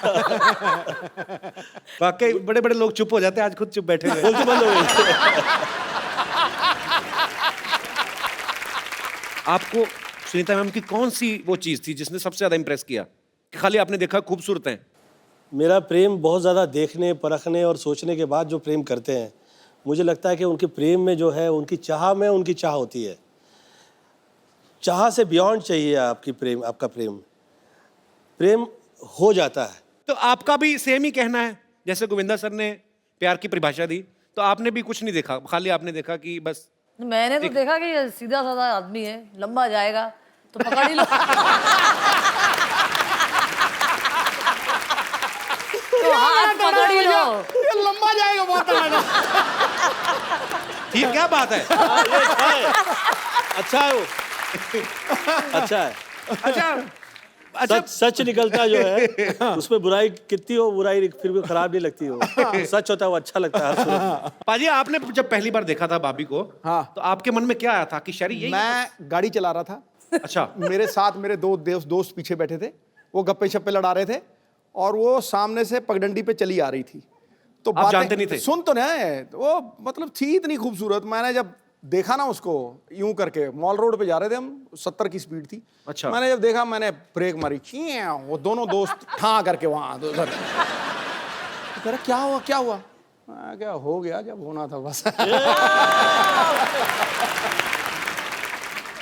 वाकई बड़े बड़े लोग चुप हो जाते हैं, आज खुद चुप बैठे हुए।
बोलते बंद हो गई।
आपको सुनीता मैम की कौन सी वो चीज थी जिसने सबसे ज्यादा इंप्रेस किया? कि खाली आपने देखा खूबसूरत हैं?
मेरा प्रेम बहुत ज़्यादा देखने परखने और सोचने के बाद जो प्रेम करते हैं, मुझे लगता है कि उनके प्रेम में जो है उनकी चाह में उनकी चाह होती है। चाह से बियॉन्ड चाहिए आपका प्रेम हो जाता है।
तो आपका भी सेम ही कहना है जैसे गोविंदा सर ने प्यार की परिभाषा दी, तो आपने भी कुछ नहीं देखा, खाली आपने देखा कि बस
मैंने तो देखा कि ये सीधा साधा आदमी है, लंबा जाएगा तो पकड़ ही लो। तो हाथ पकड़ ही लो।
ये लंबा जाएगा बहुत तगड़ा।
ठीक, क्या बात है?
अच्छा है वो। अच्छा है।
अच्छा,
सच निकलता जो है उसमें बुराई कितनी हो, बुराई फिर भी खराब नहीं लगती हो। सच होता है वो अच्छा लगता है हर सूरत में।
पाजी आपने जब पहली बार देखा था भाभी को,
हाँ।
तो आपके मन में क्या आया था कि शरी यही?
मैं गाड़ी चला रहा था।
अच्छा।
मेरे साथ मेरे दो दोस्त पीछे बैठे थे, वो गप्पे शप्पे लड़ा रहे थे और वो सामने से पगडंडी पे चली आ रही थी। तो
आप जानते नहीं थे?
सुन तो नहीं, वो मतलब थी इतनी खूबसूरत। मैंने जब देखा ना उसको यूं करके, मॉल रोड पे जा रहे थे हम, 70 की स्पीड थी।
अच्छा।
मैंने जब देखा, मैंने ब्रेक मारी, वो दोनों दोस्त ठां करके वहां उधर। कह रहा क्या हुआ क्या हुआ? मैं क्या हो गया जब होना था बस।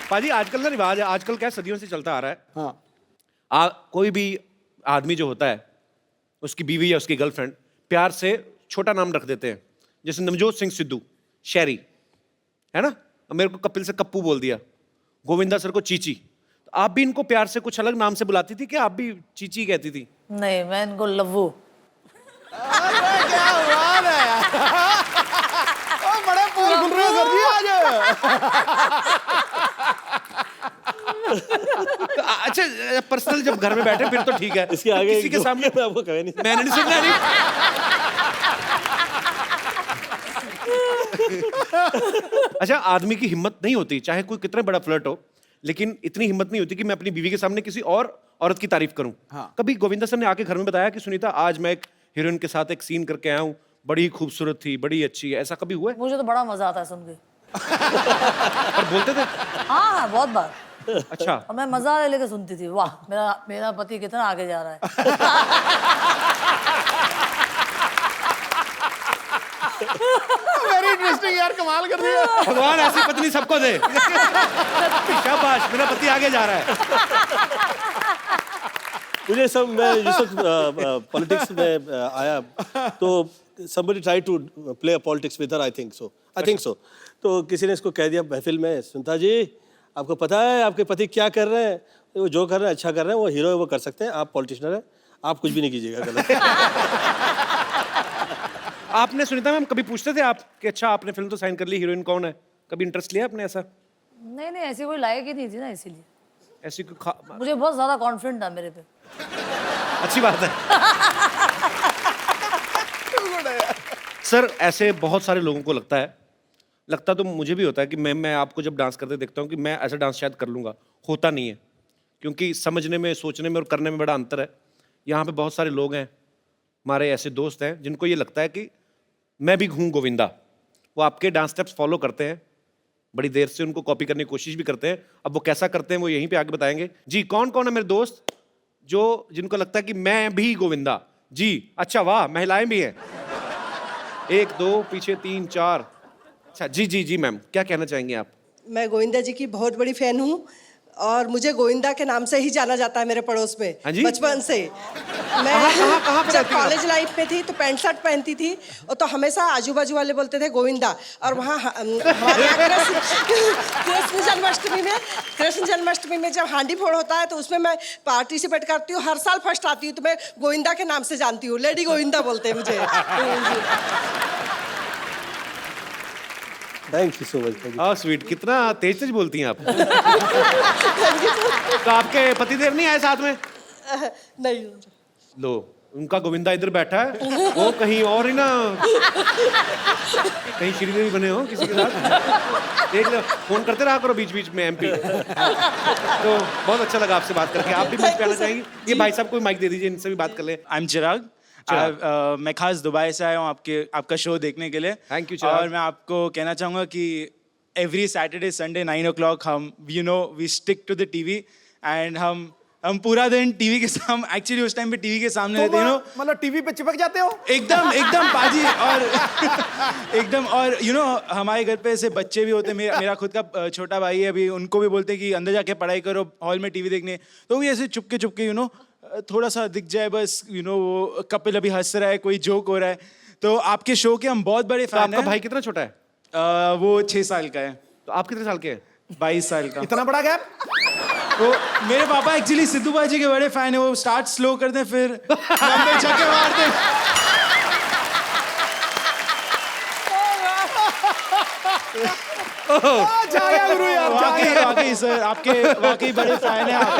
पाजी आजकल ना रिवाज है, आजकल क्या सदियों से चलता आ रहा है।
हाँ।
कोई भी आदमी जो होता है, उसकी बीवी या उसकी गर्लफ्रेंड प्यार से छोटा नाम रख देते हैं। जैसे नवजोत सिंह सिद्धू शैरी, है ना? मेरे को कपिल से कप्पू बोल दिया, गोविंदा सर को चीची। तो आप भी इनको प्यार से कुछ अलग नाम से बुलाती थी कि आप भी चीची कहती थी?
नहीं, मैं इनको लव्वू।
अरे क्या बात है यार। ओ बड़े पोल खुल रहे हो सर जी आज।
अच्छा, पर्सनल जब घर में बैठे फिर तो ठीक है।
इसके आगे
किसी के सामने
मैं आपको कहे नहीं।
मैंने नहीं सुनना नहीं। अच्छा, आदमी की हिम्मत नहीं होती, चाहे कोई कितना बड़ा फ्लर्ट हो, लेकिन इतनी हिम्मत नहीं होती कि मैं अपनी बीवी के सामने किसी और औरत की तारीफ करूं।
हाँ।
कभी गोविंदा सर ने आके घर में बताया कि सुनीता आज मैं एक हीरोइन के साथ एक सीन करके आया हूं, बड़ी खूबसूरत थी, बड़ी अच्छी है, ऐसा कभी हुआ है?
मुझे तो बड़ा मजा आता है सुन के।
और बोलते थे?
हाँ, बहुत बार।
अच्छा।
और मैं मजा लेके सुनती थी, वाह मेरा पति कितना आगे जा रहा है।
वेरी इंटरेस्टिंग यार, कमाल कर दिया।
भगवान ऐसी पत्नी सबको दे। शाबाश, मेरा पति आगे जा रहा है।
मुझे सब मैं जिस वक्त पॉलिटिक्स में आया तो somebody tried to play a politics with her, I think so. तो किसी ने इसको कह दिया महफिल में, सुनीता जी आपको पता है आपके पति क्या कर रहे हैं? वो जो कर रहे हैं अच्छा कर रहे हैं, वो हीरो है वो कर सकते हैं, आप पॉलिटिशियन हैं, आप कुछ भी नहीं कीजिएगा गलत।
आपने सुनीता मैम कभी पूछते थे आप कि अच्छा आपने फिल्म तो साइन कर ली, हीरोइन कौन है? कभी इंटरेस्ट लिया आपने ऐसा?
नहीं, ऐसी कोई लायक ही नहीं थी ना, इसीलिए।
ऐसी
मुझे बहुत ज्यादा कॉन्फिडेंट था मेरे पे।
अच्छी बात है। सर ऐसे बहुत सारे लोगों को लगता तो मुझे भी होता है कि मैं आपको जब डांस करते देखता हूँ कि मैं ऐसा डांस शायद कर लूँगा, होता नहीं है, क्योंकि समझने में, सोचने में और करने में बड़ा अंतर है। यहाँ पे बहुत सारे लोग हैं, हमारे ऐसे दोस्त हैं जिनको ये लगता है कि मैं भी हूँ गोविंदा। वो आपके डांस स्टेप्स फॉलो करते हैं, बड़ी देर से उनको कॉपी करने की कोशिश भी करते हैं। अब वो कैसा करते हैं वो यहीं पे आगे बताएंगे। जी कौन कौन है मेरे दोस्त जो जिनको लगता है कि मैं भी गोविंदा? जी अच्छा, वाह, महिलाएं भी हैं। 1 2 पीछे 3 4। अच्छा जी मैम, क्या कहना चाहेंगे आप?
मैं गोविंदा जी की बहुत बड़ी फैन हूँ और मुझे गोविंदा के नाम से ही जाना जाता है मेरे पड़ोस में।
हाँ जी?
बचपन से मैं
कहाँ पे
जब
रहती हैं आप?
कॉलेज लाइफ में थी तो पैंट शर्ट पहनती थी और तो हमेशा आजू बाजू वाले बोलते थे गोविंदा। और वहाँ हमारे यहाँ कृष्ण जन्माष्टमी में जब हांडी फोड़ होता है तो उसमें मैं पार्टिसिपेट करती हूँ, हर साल फर्स्ट आती हूँ। तो मैं गोविंदा के नाम से जानती हूँ, लेडी गोविंदा बोलते हैं मुझे।
Thank you so much.
हाँ स्वीट, कितना तेज बोलती हैं आप। तो आपके पतिदेव नहीं आए साथ में?
नहीं।
लो उनका गोविंदा इधर बैठा है, वो कहीं और ही ना, कहीं श्रीदेवी बने हो किसी के साथ। देख लो, फोन करते रहा करो बीच बीच में MP। तो बहुत अच्छा लगा आपसे बात करके। आप भी मंच पे आना चाहेंगे? ये भाई साहब को माइक दे दीजिए, इनसे भी बात कर ले।
आई एम चिराग। मैं खास दुबई से आया हूँ आपका शो देखने के लिए।
Thank you, चिराग।
और मैं आपको कहना चाहूँगा कि एवरी सैटरडे संडे 9 o'clock हम we stick to the TV and हम पूरा दिन टीवी के सामने, एक्चुअली उस टाइम पे टीवी के सामने रहते हैं,
मतलब टीवी पे चिपक जाते हो?
एकदम बाजी। और एकदम, और हमारे घर पे ऐसे बच्चे भी होते हैं। मेरा खुद का छोटा भाई है, अभी उनको भी बोलते हैं कि अंदर जाके पढ़ाई करो, हॉल में टीवी देखने। तो भी ऐसे चुपके थोड़ा सा दिख जाए बस, वो कपिल अभी हंस रहा है, कोई जोक हो रहा है। तो आपके शो के हम बहुत बड़े
तो
फैन
आपका
हैं।
भाई कितना छोटा है?
वो 6 साल का है।
तो आप कितने साल के हैं?
22 साल का।
इतना बड़ा गैप?
तो मेरे पापा एक्चुअली सिद्धू बाजी के बड़े फैन है। वो स्टार्ट स्लो करते हैं, फिर लंबे छक्के मारते हैं।
जाया गुरु यार,
वाकई सर, आपके वाकई बड़े फैन हैं आप।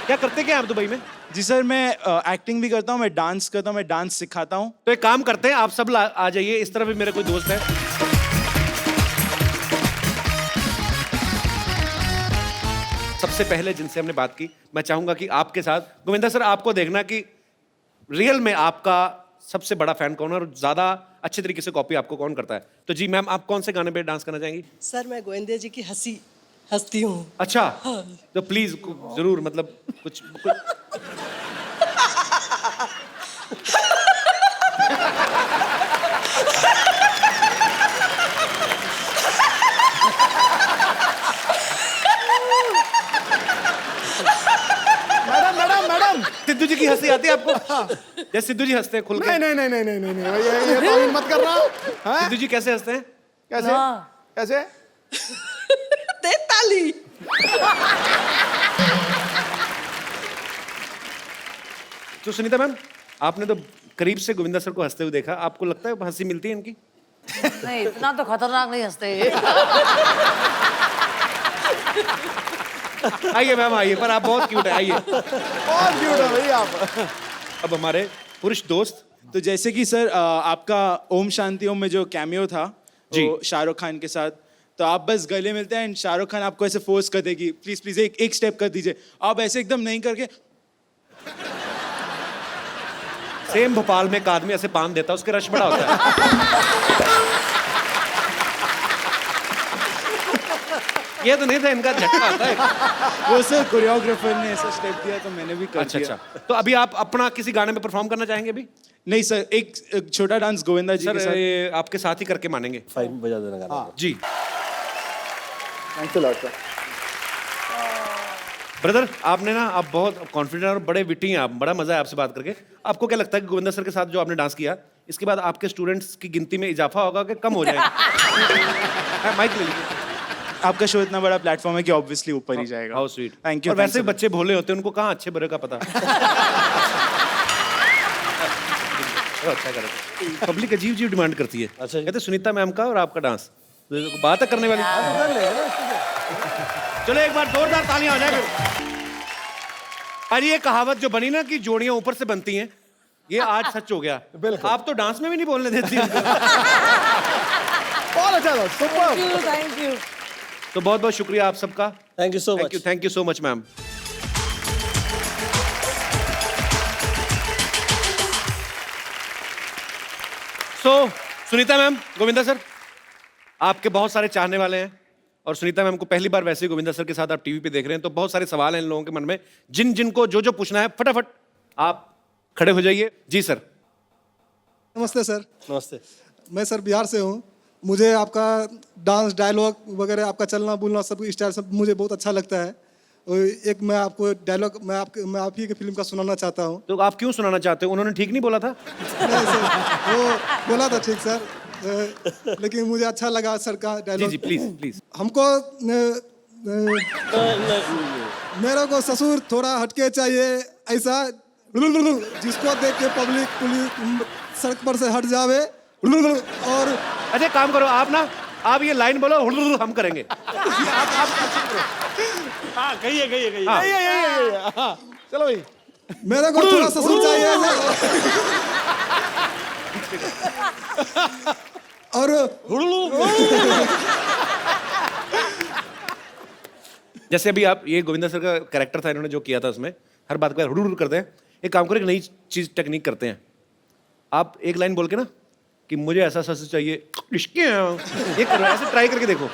क्या करते क्या आप दुबई में?
जी सर, मैं एक्टिंग भी करता हूँ, मैं डांस करता हूँ, मैं डांस सिखाता हूँ।
तो एक काम करते हैं, आप सब आ जाइए। इस तरफ भी मेरे कोई दोस्त है। सबसे पहले जिनसे हमने बात की, मैं चाहूंगा कि आपके साथ गोविंदा सर, आपको देखना कि रियल में आपका सबसे बड़ा फैन कौन है और ज्यादा अच्छे तरीके से कॉपी आपको कौन करता है। तो जी मैम, आप कौन से गाने पे डांस करना चाहेंगी?
सर मैं गोविंदा जी की हंसती हूँ।
अच्छा, तो प्लीज जरूर, मतलब कुछ
मैडम
सिद्धू जी की हंसी आती है आपको? जैसे सिद्धू जी हंसते हैं खुल के।
नहीं, ये तावील मत करना। हैं?
सिद्धू जी कैसे हंसते हैं?
कैसे? कैसे?
दे ताली।
तो सुनीता मैम, आपने तो करीब से गोविंदा सर को हंसते हुए देखा, आपको लगता है हंसी मिलती है इनकी?
नहीं, इतना तो खतरनाक नहीं हंसते ये।
आइए मैम आइए, पर आप बहुत क्यूट है, आइए।
बहुत क्यूट है भाई आप।
अब हमारे पुरुष दोस्त।
तो जैसे कि सर, आपका ओम शांति ओम में जो कैमियो था
जी,
शाहरुख खान के साथ, तो आप बस गले मिलते हैं एंड शाहरुख खान आपको ऐसे फोर्स कर देगी, प्लीज एक स्टेप कर दीजिए। आप ऐसे एकदम नहीं करके,
सेम भोपाल में एक आदमी ऐसे पान देता है, उसके रश बड़ा होता है। ये तो नहीं था, इनका झटका आता है।
वो सर कोरियोग्राफर ने ऐसा स्टेप दिया तो मैंने भी कर
अच्छा
दिया।
अच्छा, तो अभी आप अपना किसी गाने में परफॉर्म करना चाहेंगे अभी?
नहीं सर, एक छोटा डांस गोविंदा जी के
सर
साथ।
ये आपके साथ ही करके मानेंगे।
फाइन बजा देना गाना।
जी
thanks a lot sir.
Brother, आपने ना, आप बहुत कॉन्फिडेंट और बड़े विटी हैं आप, बड़ा मजा है आपसे बात करके। आपको क्या लगता है कि गोविंदा सर के साथ जो आपने डांस किया, इसके बाद आपके स्टूडेंट्स की गिनती में इजाफा होगा कि कम हो जाएगा? माइक ले लीजिए।
आपका शो इतना बड़ा प्लेटफॉर्म है कि ऑब्वियसली ऊपर ही जाएगा।
How sweet.
Thank you.
और वैसे बच्चे भोले होते हैं, उनको कहाँ अच्छे बुरे का पता। अच्छा करे, पब्लिक अजीब अजीब डिमांड करती है।
अच्छा जी।
कहते सुनीता मैम का और आपका डांस, बात है करने वाली। चलो एक बार जोरदार तालियां हो जाए। अरे ये कहावत जो बनी ना कि जोड़ियां ऊपर से बनती हैं, ये आज सच हो गया।
बिल्कुल।
आप तो डांस में भी नहीं बोलने देती उनको।
बहुत अच्छा था, सुपर।
Thank you.
तो बहुत बहुत शुक्रिया आप सबका।
Thank you so much.
Thank you so much ma'am. So Sunita ma'am, Govinda sir, आपके बहुत सारे चाहने वाले हैं और सुनीता मैम को पहली बार वैसे ही गोविंदा सर के साथ आप टीवी पे देख रहे हैं, तो बहुत सारे सवाल हैं इन लोगों के मन में, जिनको जो पूछना है फटाफट आप खड़े हो जाइए। जी सर।
नमस्ते सर।
नमस्ते।
मैं सर बिहार से हूँ। मुझे आपका डांस डायलॉग वगैरह, आपका चलना बोलना, सब स्टाइल सब मुझे बहुत अच्छा लगता है। और एक मैं आपको डायलॉग मैं आप ही की फिल्म का सुनाना चाहता हूँ।
तो आप क्यों सुनाना चाहते हो? उन्होंने ठीक नहीं बोला था?
नहीं सर, वो बोला था ठीक सर, लेकिन मुझे अच्छा लगा सर का
जी
डायलॉग।
जी प्लीज प्लीज।
हमको मेरे को ससुर थोड़ा हटके चाहिए, ऐसा जिसको देख के पब्लिक पुलिस सड़क पर से हट जावे। और
अच्छा काम करो, आप ये लाइन बोलो, हम करेंगे।
हाँ, कहिए।
हाँ।
हाँ, चलो भाई।
मेरे को थोड़ा ससुर चाहिए और
जैसे अभी आप ये गोविंदा सर का कैरेक्टर था, इन्होंने जो किया था उसमें हर बात को हुड़ करते हैं। एक काम करो, एक नई चीज टेक्निक करते हैं। आप एक लाइन बोल के ना कि मुझे ऐसा सस चाहिए, ये करो, ऐसे ट्राई करके देखो।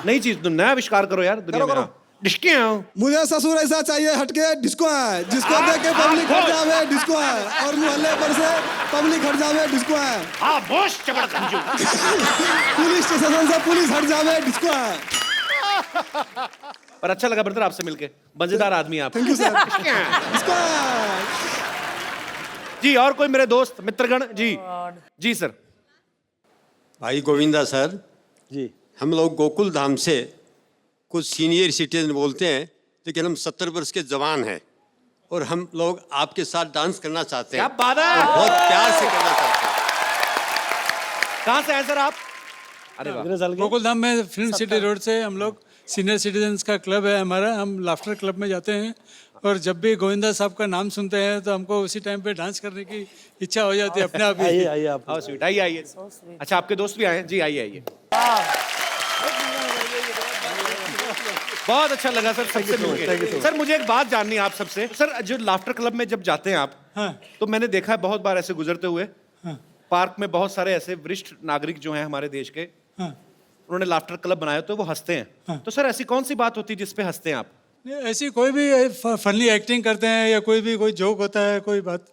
नई चीज, तो नया आविष्कार करो यार दुनिया में।
मुझे ससुर ऐसा चाहिए हटके डिस्को है, जिसको देख के पब्लिक हट जावे डिस्को है, और मोहल्ले पर से पब्लिक हट जावे डिस्को है, पुलिस स्टेशन से पुलिस हट जावे डिस्को है।
पर अच्छा लगा ब्रदर आपसे मिलके, मजेदार आदमी आप।
Thank you sir. डिस्को है।
जी और कोई मेरे दोस्त मित्रगण? जी जी सर।
भाई गोविंदा सर
जी,
हम लोग गोकुल धाम से कुछ सीनियर सिटीजन बोलते हैं, लेकिन हम 70 वर्ष के जवान हैं और हम लोग आपके साथ डांस करना चाहते हैं।
क्या बात है!
और बहुत प्यार से करना चाहते हैं।
कहाँ से आए सर आप? अरे वाह।
कितने साल के?
गोकुल धाम में फिल्म सिटी रोड से हम लोग सीनियर सिटीजन्स का क्लब है हमारा, हम लाफ्टर क्लब में जाते हैं और जब भी गोविंदा साहब का नाम सुनते हैं तो हमको उसी टाइम पे डांस करने की इच्छा हो जाती है अपने आप ही।
आइए आइए आप।
हाउ स्वीट, आइए आइए। अच्छा आपके दोस्त भी आए हैं? जी आइए आइए। बहुत अच्छा लगा सर सबसे मिलके। सर मुझे एक बात जाननी है आप सबसे। सर जो लाफ्टर क्लब में जब जाते हैं आप, तो मैंने देखा है बहुत बार ऐसे गुजरते हुए, पार्क में बहुत सारे ऐसे वरिष्ठ नागरिक जो हैं हमारे देश के, उन्होंने लाफ्टर क्लब बनाया तो वो हंसते हैं। तो सर ऐसी कौन सी बात होती है जिसपे हंसते हैं आप?
ऐसी कोई भी फनी एक्टिंग करते हैं या कोई जोक होता है, कोई बात,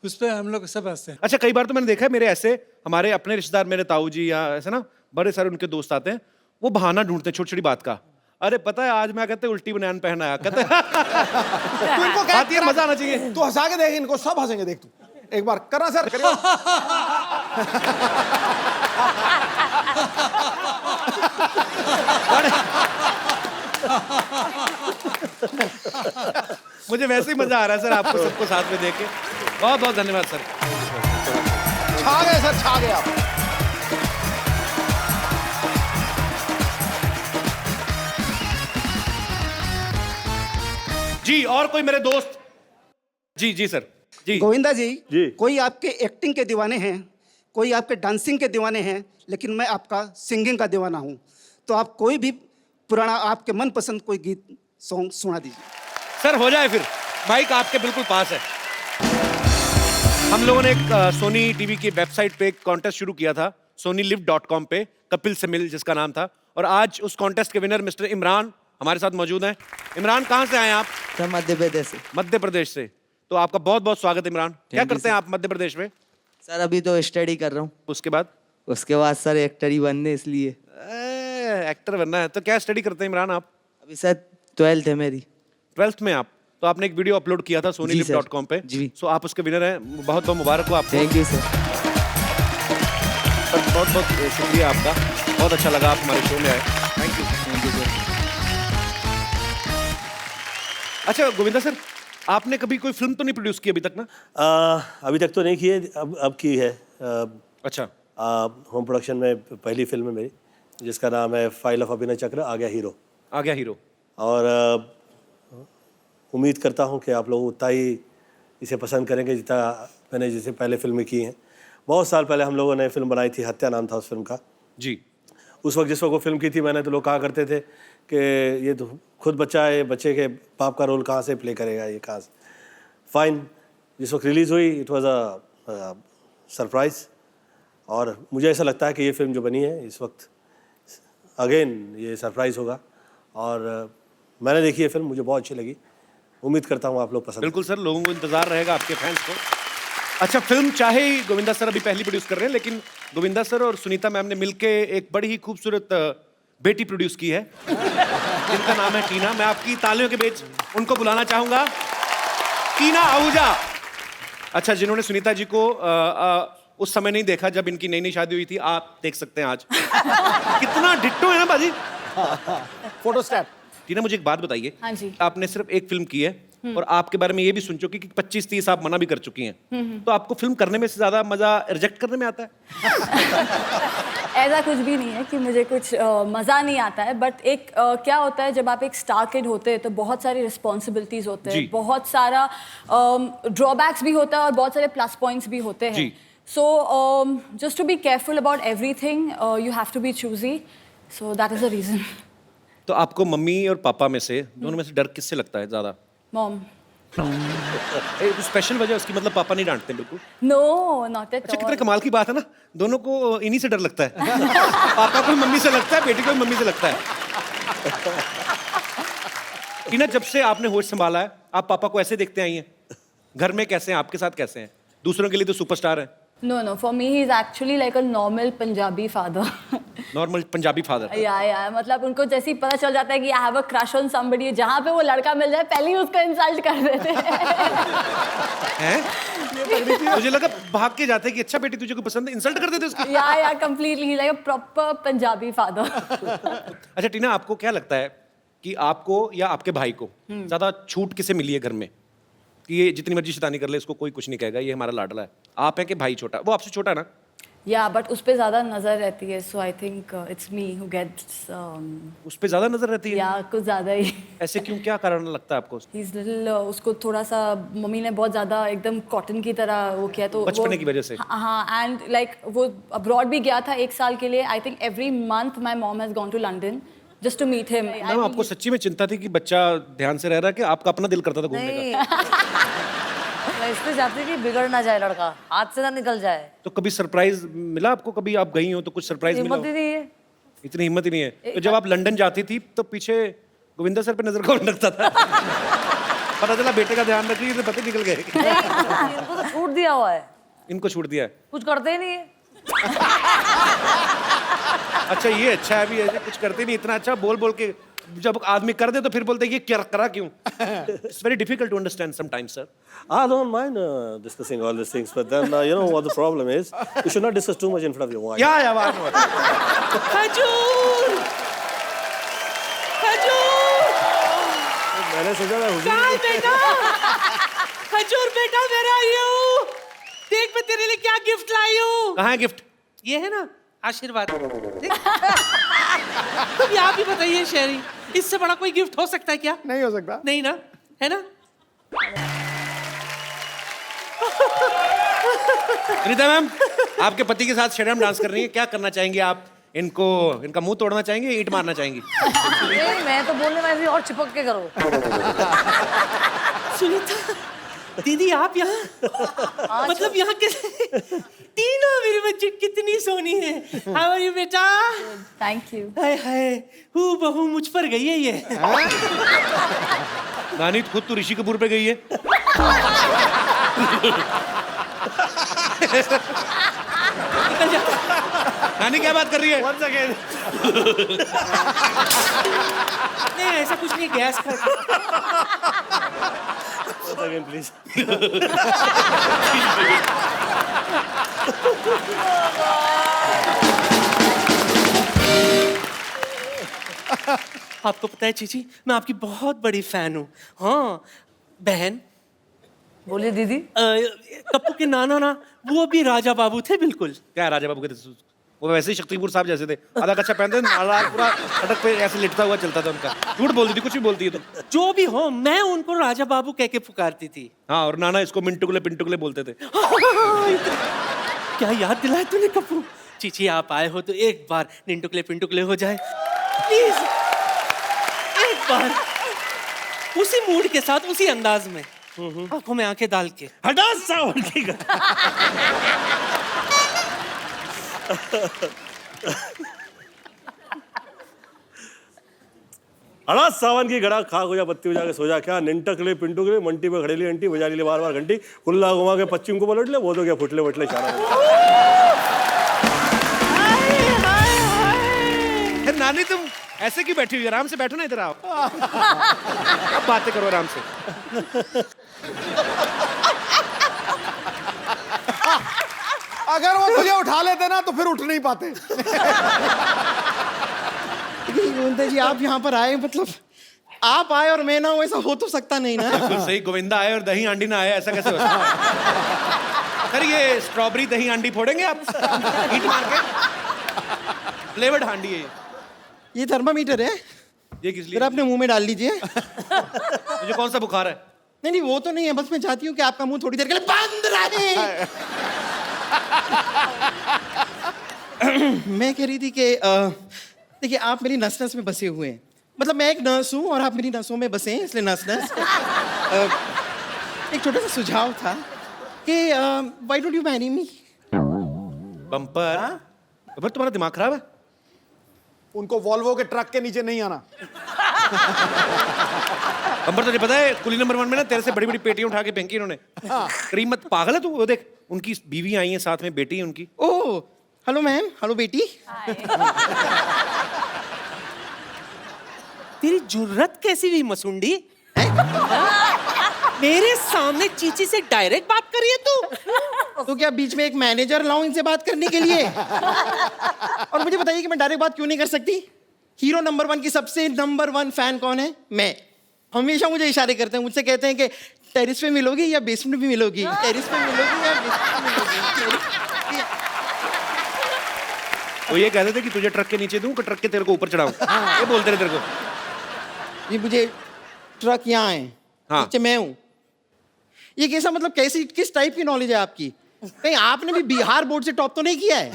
उस पर हम लोग सब हंसते हैं।
अच्छा कई बार तो मैंने देखा है मेरे ऐसे हमारे अपने रिश्तेदार, मेरे ताऊ जी या ऐसे ना बड़े सारे उनके दोस्त आते हैं, वो बहाना ढूंढते हैं छोटी छोटी बात का। अरे पता है आज मैं कहते उल्टी बनियान पहना आया, कहते
तू इनको
बात ये मजा आना चाहिए।
तू हंसा के देख, इनको सब हंसेंगे, देख तू एक बार करना सर, करियो।
मुझे वैसे ही मजा आ रहा है सर आपको सबको साथ में देख के। बहुत बहुत धन्यवाद सर।
छा गए सर, छा गए आप।
जी और कोई मेरे दोस्त? जी जी सर। जी
गोविंदा जी,
जी।
कोई आपके एक्टिंग के दीवाने हैं, कोई आपके डांसिंग के दीवाने हैं, लेकिन मैं आपका सिंगिंग का दीवाना हूं। तो आप कोई भी पुराना आपके मनपसंद कोई गीत सॉन्ग सुना दीजिए।
सर हो जाए फिर, माइक आपके बिल्कुल पास है। हम लोगों ने एक सोनी टीवी की वेबसाइट पे एक कॉन्टेस्ट शुरू किया था, sonilive.com पे, कपिल से मिल जिसका नाम था, और आज उस कॉन्टेस्ट के विनर मिस्टर इमरान हमारे साथ मौजूद हैं। इमरान कहाँ से आए आप?
सर मध्य प्रदेश से।
मध्य प्रदेश से। तो आपका बहुत बहुत स्वागत है इमरान। क्या करते हैं आप मध्य प्रदेश में?
सर अभी तो स्टडी कर रहा हूँ।
उसके बाद?
उसके बाद सर एक्टर ही बनने, इसलिए।
एक्टर बनना है तो क्या स्टडी करते हैं इमरान आप?
अभी सर 12th है मेरी।
12th में आप? तो आपने एक वीडियो अपलोड किया था sonilive.com पे।
जी।
सो आप उसके विनर हैं, बहुत बहुत मुबारक हो आपको।
Thank you sir.
बहुत बहुत शुक्रिया आपका, बहुत अच्छा लगा आप हमारे शो में आए। Thank you sir. अच्छा गोविंदा सर, आपने कभी कोई फिल्म तो नहीं प्रोड्यूस की अभी तक ना?
अभी तक तो नहीं की है, अब की है।
अच्छा।
होम प्रोडक्शन में पहली फिल्म है मेरी, जिसका नाम है फाइल ऑफ अभिनय चक्र, आ गया हीरो।
आ गया हीरो।
और उम्मीद करता हूँ कि आप लोग उतना ही इसे पसंद करेंगे जितना मैंने जैसे पहले फिल्में की हैं। बहुत साल पहले हम लोगों ने फिल्म बनाई थी, हत्या नाम था उस फिल्म का।
जी।
उस वक्त जिस वक्त वो फिल्म की थी मैंने, तो लोग कहा करते थे कि ये तो खुद बच्चा है, बच्चे के बाप का रोल कहाँ से प्ले करेगा, ये कहाँ से। फाइन, जिस वक्त रिलीज़ हुई इट वाज अ सरप्राइज़, और मुझे ऐसा लगता है कि ये फिल्म जो बनी है इस वक्त अगेन ये सरप्राइज़ होगा। और मैंने देखी ये फिल्म, मुझे बहुत अच्छी लगी। उम्मीद करता हूँ आप लोग पसंद।
बिल्कुल सर, लोगों को इंतजार रहेगा आपके फैंस को। अच्छा फिल्म चाहे ही गोविंदा सर अभी पहली प्रोड्यूस कर रहे हैं, लेकिन गोविंदा सर और सुनीता मैम ने मिलके एक बड़ी ही खूबसूरत बेटी प्रोड्यूस की है जिनका नाम है टीना। मैं आपकी तालियों के बीच उनको बुलाना चाहूंगा, टीना आहूजा। अच्छा, जिन्होंने सुनीता जी को उस समय नहीं देखा जब इनकी नई नई शादी हुई थी, आप देख सकते हैं आज कितना डिट्टो है ना बाजी।
फोटोस्टैट।
टीना मुझे एक बात बताइए।
हाँ जी।
आपने सिर्फ एक फिल्म की है और आपके बारे में ये भी सुन चुकी कि 25-30 आप मना भी कर चुकी हैं, तो आपको फिल्म करने में से ज्यादा मजा रिजेक्ट करने में आता है?
ऐसा कुछ भी नहीं है कि मुझे कुछ मज़ा नहीं आता है, बट एक क्या होता है जब आप एक स्टार किड होते हैं तो बहुत सारी रिस्पॉन्सिबिलिटीज होते हैं, बहुत सारा ड्रॉबैक्स भी होता है और बहुत सारे प्लस पॉइंट्स भी होते हैं. So just to be careful about everything, you have to be choosy, so that is the reason.
तो आपको मम्मी और पापा में से, दोनों में से डर किससे लगता है ज्यादा?
मॉम.
स्पेशल वजह उसकी, मतलब पापा नहीं डांटते बिल्कुल?
नो, नॉट एट
अच्छा,
ऑल.
कितने कमाल की बात है ना, दोनों को इन्हीं से डर लगता है. पापा को मम्मी से लगता है, बेटी को मम्मी से लगता है. टीना, जब से आपने होश संभाला है, आप पापा को ऐसे देखते आई हैं? घर में कैसे हैं, आपके साथ कैसे हैं? दूसरों के लिए तो सुपरस्टार है.
No, for me he is actually like a normal Punjabi father.
Normal Punjabi father.
या मतलब उनको जैसे ही पता चल जाता है कि I have a crush on somebody, जहाँ पे वो लड़का मिल जाए पहले ही उसको इंसल्ट कर देते
हैं. मुझे लगा भाग के जाते हैं कि अच्छा बेटी तुझे कोई पसंद है, इंसल्ट कर देते उसको.
या completely like a proper Punjabi father.
अच्छा टीना, आपको क्या लगता है कि आपको या आपके भाई को ज्यादा छूट किसे मिली है घर में, कि ये जितनी मर्जी शैतानी कर ले इसको कोई कुछ नहीं कहेगा, ये हमारा लाडला है? आप है कि भाई छोटा? वो आपसे छोटा है ना?
या बट उस पे ज्यादा नजर रहती है, so I think it's me who gets.
उस पे ज्यादा नजर रहती है?
या कुछ ज्यादा ही.
ऐसे क्यों, क्या कारण लगता है आपको?
ही इज लिटिल, उसको थोड़ा सा मम्मी ने बहुत ज्यादा एकदम कॉटन की तरह वो किया, तो
बचपने की वजह से.
हाँ, एंड लाइक वो अब्रॉड भी गया था 1 साल के लिए. I think every month my mom has gone to London just to meet him.
Ma'am, आपको सच्ची में चिंता थी कि बच्चा ध्यान से रह रहा है, कि आपका अपना दिल करता था घूमने का?
मैं इसलिए चाहती कि बिगड़ ना जाए लड़का, हाथ से ना निकल जाए.
तो कभी सरप्राइज मिला आपको? कभी आप गई हो तो कुछ सरप्राइज मिला?
हिम्मत ही नहीं है.
इतनी हिम्मत ही नहीं है. तो जब आप लंदन जाती थी तो पीछे गोविंदा सर पे नजर कौन रखता था? पता चला बेटे का ध्यान रख रही है तो पता निकल गए.
इनको तो छूट दिया हुआ है.
इनको छूट दिया है?
कुछ करते ही नहीं है.
अच्छा, ये अच्छा है, अभी ऐसे कुछ करते नहीं. इतना अच्छा बोल बोल के जब आदमी कर दे तो फिर बोलते ये क्या करा क्यों? It's very difficult to understand sometimes, sir.
I don't mind discussing all these things, but then you know what the problem is. You should not discuss too much in front of your wife.
Yeah, बात.
खजूर, खजूर.
मैंने सोचा था
कहाँ बेटा? खजूर बेटा, मेरा आई हूँ. देख मैं तेरे लिए क्या गिफ्ट लाई हूँ.
कहाँ है गिफ्ट?
ये है ना, आशीर्वाद. तुम आप ही बताइए शेरी, इससे बड़ा कोई गिफ्ट हो सकता है क्या?
नहीं हो सकता.
नहीं ना, है ना?
रीता मैम, आपके पति के साथ शेरम डांस कर रही है, क्या करना चाहेंगे आप? इनका मुंह तोड़ना चाहेंगे, ईंट मारना चाहेंगी?
नहीं, मैं तो बोलने में ऐसे और चिपक के करो.
सुनीता दीदी, आप यहाँ मतलब यहाँ कैसे? टीना मेरी बच्ची कितनी सोनी है. हाउ आर यू बेटा?
Thank you.
हाय हाय, हूँ बहू मुझ पर गई है ये.
नानी खुद तो ऋषि कपूर पे गई है. नानी क्या बात कर रही है?
Once again.
नहीं, ऐसा कुछ नहीं, गैस का.
Once again, please.
आपको पता है चीची, मैं आपकी बहुत बड़ी फैन हूँ. हाँ बहन.
बोलिए दीदी.
कप्पू के नाना ना, वो भी राजा बाबू थे बिल्कुल.
क्या राजा बाबू के थे? वो वैसे ही शक्तिपुर साहब जैसे थे, आधा कच्चा पहनते थे, पूरा सड़क पे ऐसे लिटता हुआ चलता था उनका. झूठ बोलती थी, कुछ भी बोलती है तो.
जो भी हो, मैं उनको राजा बाबू कह के पुकारती थी.
हाँ, और नाना इसको मिंटुकले पिंटुकले बोलते थे.
क्या याद दिलाया तूने कप्पू. चीची, आप आए हो तो एक बार निंटुकले पिंटुकले हो जाए प्लीज. एक बार उसी मूड के साथ, उसी अंदाज में, आंखों में आंखें डाल के.
हटा सावन की
अड़ा सावन की घड़ा खा हो जा, बत्ती बजा के सो जा. क्या निंटकले पिंटुकले मंटी पे खड़ेली अंटी बजा ली बार बार घंटी, कुल्ला घुमा के पश्चिम को पलट ले, वो तो क्या फुटले वटले चारा.
नानी तुम ऐसे क्यों बैठी हुई? आराम से बैठो ना, इधर आओ. अब बातें करो आराम से.
अगर वो तुझे उठा लेते ना तो फिर उठ नहीं पाते.
गोविंदा जी, आप यहाँ पर आए, मतलब आप आए और मैं ना हूँ, ऐसा हो तो सकता नहीं ना.
बिल्कुल सही. गोविंदा आए और दही हांडी ना आए, ऐसा कैसे हो सकता है? सर, ये स्ट्रॉबेरी दही हांडी फोड़ेंगे आप ईंट मार के? फ्लेवर्ड हांडी है
ये थर्मामीटर है,
ये किस लिए?
फिर अपने मुंह में डाल लीजिए।
मुझे कौन सा बुखार है?
नहीं नहीं वो तो नहीं है, बस मैं चाहती हूँ कि आपका मुंह थोड़ी देर के लिए बंद रहे। मैं कह रही थी कि देखिए आप मेरी नस नस में बसे हुए हैं, मतलब मैं एक नर्स हूँ और आप मेरी नसों में बसे हैं, इसलिए नस नस। एक छोटा सा सुझाव था कि why don't you marry me?
Bumper bumper तुम्हारा दिमाग खराब है?
उनको वॉल्वो के ट्रक के नीचे नहीं आना।
बम्पर तुझे पता है कुली नंबर 1 में ना तेरे से बड़ी बड़ी पेटियां उठा के फेंकी इन्होंने। करीम मत, पागल है तू? वो देख उनकी बीवी आई है साथ में, बेटी है उनकी।
ओह हेलो मैम, हेलो बेटी।
तेरी जुर्रत कैसी हुई मसुंडी? मेरे सामने चीची से डायरेक्ट बात कर रही है तू?
तो क्या बीच में एक मैनेजर लाऊं इनसे बात करने के लिए? और मुझे बताइए कि मैं डायरेक्ट बात क्यों नहीं कर सकती? हीरो नंबर 1 की सबसे नंबर 1 फैन कौन है? मैं। हमेशा मुझे इशारे करते हैं, मुझसे कहते हैं कि टेरिस पे मिलोगी या बेसमेंट में मिलोगी, टेरिस पे मिलोगी या बेसमेंट में मिलोगी।
वो ये कहते थे कि तुझे ट्रक के नीचे दूं कि ट्रक के तेरे को ऊपर चढ़ाऊं। ये बोलते रहे तेरे को।
ये मुझे ट्रक यहाँ है,
हाँ।
नीचे मैं हूँ। ये कैसा, मतलब कैसी, किस टाइप की नॉलेज है आपकी? कहीं आपने भी बिहार बोर्ड से टॉप तो नहीं किया है?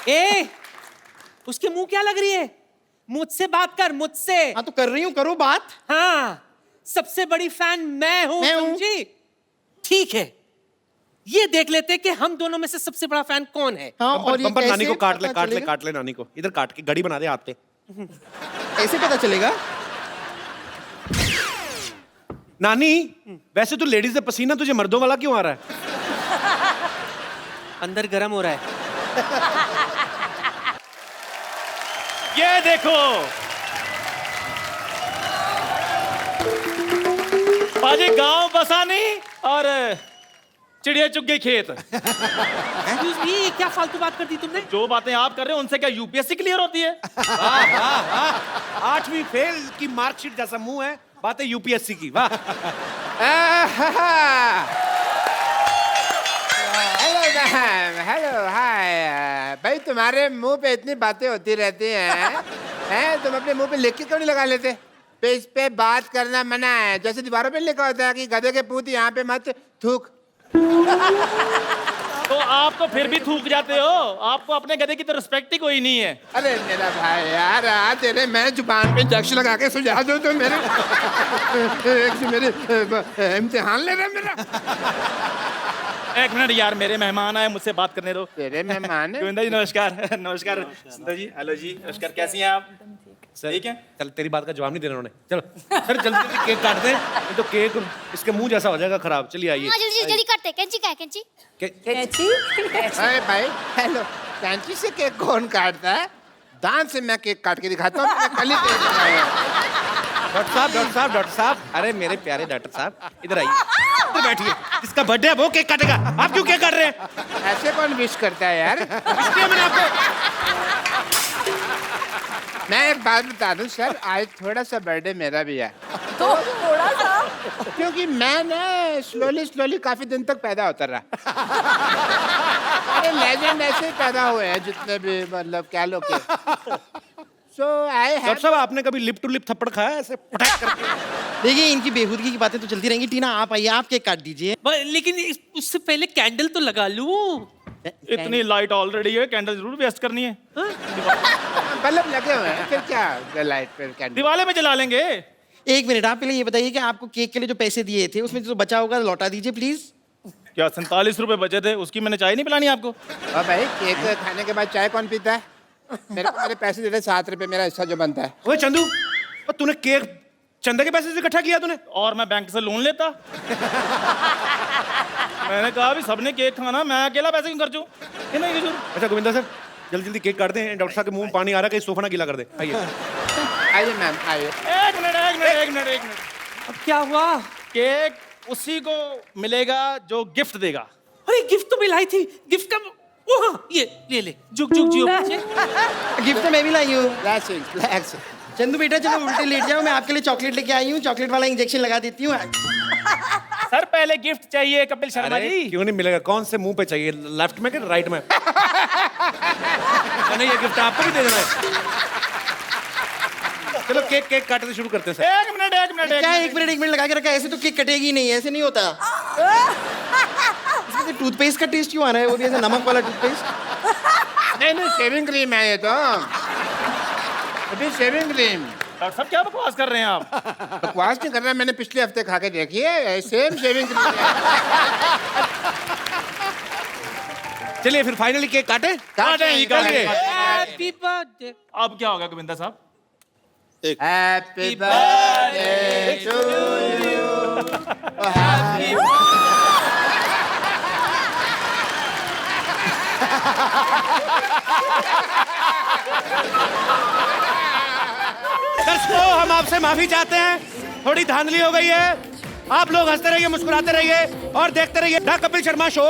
ए, उसके मुंह क्या लग रही है? मुझसे बात कर, मुझसे।
हाँ तो कर रही हूँ, करो बात।
हाँ, सबसे बड़ी फैन मैं हूँ,
मैं हूँ।
समझी? ठीक है, ये देख लेते कि हम दोनों में से सबसे बड़ा फैन कौन है।
हाँ,
बम्पर,
और ये
बम्पर, नानी
कैसे
को काट ले,
पता
काट ले,
चलेगा?
काट ले नानी को। इधर काट के घड़ी बना दे हाथ पे।
ऐसे पता चलेगा?
नानी, वैसे तो लेडीज से पसीना तुझे मर्दों वाला क्यों आ रहा है?
अंदर गर्म हो रहा है।
ये देखो पाजी, गांव बसा नहीं और चिड़िया चुग गई खेत।
Excuse me, क्या फालतू बात कर दी तुमने?
जो बातें आप कर रहे हो उनसे क्या यूपीएससी क्लियर होती है?
वाह वाह वाह, 8वीं फेल की मार्कशीट जैसा मुंह है, बातें यूपीएससी की। वाह।
Hello ma'am, hello hi. भाई तुम्हारे मुंह पे इतनी बातें होती रहती हैं, तुम अपने मुंह पे लिख के क्यों नहीं लगा लेते? इस पे बात करना मना है, जैसे दीवारों पे लिखा होता है कि गधे के पूत यहाँ पे मत थूक।
तो आप तो फिर भी थूक जाते हो, आपको अपने गधे की तो रिस्पेक्ट ही कोई नहीं है।
अरे मेरा भाई यार, तेरे मैं जुबान पे जक्श लगा के सुझा दो तो मेरे इम्तिहान ले रहा मेरा।
एक मिनट यार, मेरे मेहमान आए, मुझसे बात करने दो।
तेरे मेहमान है?
गोविंदा जी नमस्कार। नमस्कार सुंदर जी, हेलो जी, नमस्कार, कैसी हैं आप? ठीक है।
चल, तेरी बात का जवाब नहीं देना उन्होंने। चलो सर, जल्दी जल्दी केक काटते हैं, नहीं तो केक इसके मुंह जैसा हो जाएगा खराब। चलिए आइए।
हाँ, जल्दी जल्दी काटते। कैंची का है, कैंची?
अरे भाई हेलो, कैंची से केक कौन काटता है? दांत से मैं केक काट के दिखाता हूँ।
डॉक्टर साहब, अरे मेरे प्यारे डॉक्टर साहब, इधर आइए, इधर बैठिए। जिसका बर्थडे है वो केक काटेगा, आप क्यों केक काट रहे हैं?
ऐसे कौन विश करता है यार?
इसलिए मैंने आपको।
मैं एक बात बता दूं सर, आज थोड़ा सा बर्थडे मेरा भी है।
तो थोड़ा सा,
क्योंकि मैं ना स्लोली काफी दिन तक पैदा होता रहा। अरे लेजेंड ऐसे ही पैदा हुए हैं जितने भी, मतलब क्या लोग के। So
डॉक्टर साहब, आपने कभी लिप टू लिप थप्पड़ खाया ऐसे पटाख करके?
देखिए इनकी बेहूदगी की बातें तो चलती रहेंगी। टीना आप आइए, आप केक काट दीजिए।
लेकिन उससे पहले कैंडल तो लगा लूं।
इतनी लाइट ऑलरेडी है, कैंडल जरूर वेस्ट करनी है।
बल्ब लगे हुए हैं, फिर क्या लाइट पे कैंडल?
दिवाले में जला लेंगे।
एक मिनट, आप पहले ये बताइए कि आपको केक के लिए जो पैसे दिए थे उसमें जो बचा होगा लौटा दीजिए प्लीज।
क्या 47 रुपए बचे थे, उसकी मैंने चाय नहीं पिलानी आपको?
भाई केक खाने के बाद चाय कौन पीता है? मेरे पैसे दे दे 7 रुपए, मेरा हिस्सा जो बनता है।
ओए चंदू, तूने केक चंदा के पैसे से इकट्ठा किया तूने?
और मैं बैंक से लोन लेता। मैंने कहा भी सबने केक खाना, मैं अकेला पैसे क्यों खर्चूं?
अच्छा गोविंदा सर, जल्दी जल्दी केक काटते हैं। डॉक्टर साहब के मुंह में पानी आ रहा है, कहीं सोफा ना गीला कर दे। आइए
आइए मैम, आइए।
एक मिनट।
अब क्या हुआ?
केक उसी को मिलेगा जो गिफ्ट देगा।
अरे गिफ्ट तो मिलाई थी, गिफ्ट का हाँ, ये ले, जुग जियो बच्चे।
गिफ्ट तो मैं भी लाई हूँ। चंदू बेटा चलो उल्टे लेट जाओ, मैं आपके लिए चॉकलेट लेके आई हूँ, चॉकलेट वाला इंजेक्शन लगा देती हूँ।
सर पहले गिफ्ट चाहिए कपिल शर्मा
अरे
जी।
क्यों नहीं मिलेगा? कौन से मुंह पे चाहिए, लेफ्ट में कि राइट में? नहीं, ये गिफ्ट आपको भी दे देना है। चलो केक केक काटते शुरू करते हैं सर।
एक मिनट
क्या एक मिनट लगा के रखा है? ऐसे तो केक कटेगी नहीं, ऐसे नहीं होता। इसमें टूथपेस्ट का टेस्ट क्यों आ रहा है? वो भी ऐसे नमक वाला टूथपेस्ट।
नहीं शेविंग क्रीम है ये तो। अभी शेविंग क्रीम।
डॉक्टर साहब क्या बकवास कर रहे हैं आप?
बकवास नहीं कर रहा, मैंने पिछले हफ्ते खा के देखी है, सेम शेविंग क्रीम है।
चलिए फिर फाइनली केक काटे।
Happy birthday. अब क्या होगा गोविंदा साहब?
Happy birthday to you. Happy
दर्शकों, हम आपसे माफी चाहते हैं, थोड़ी धांधली हो गई है। आप लोग हंसते रहिए, मुस्कुराते रहिए और देखते रहिए द कपिल शर्मा शो।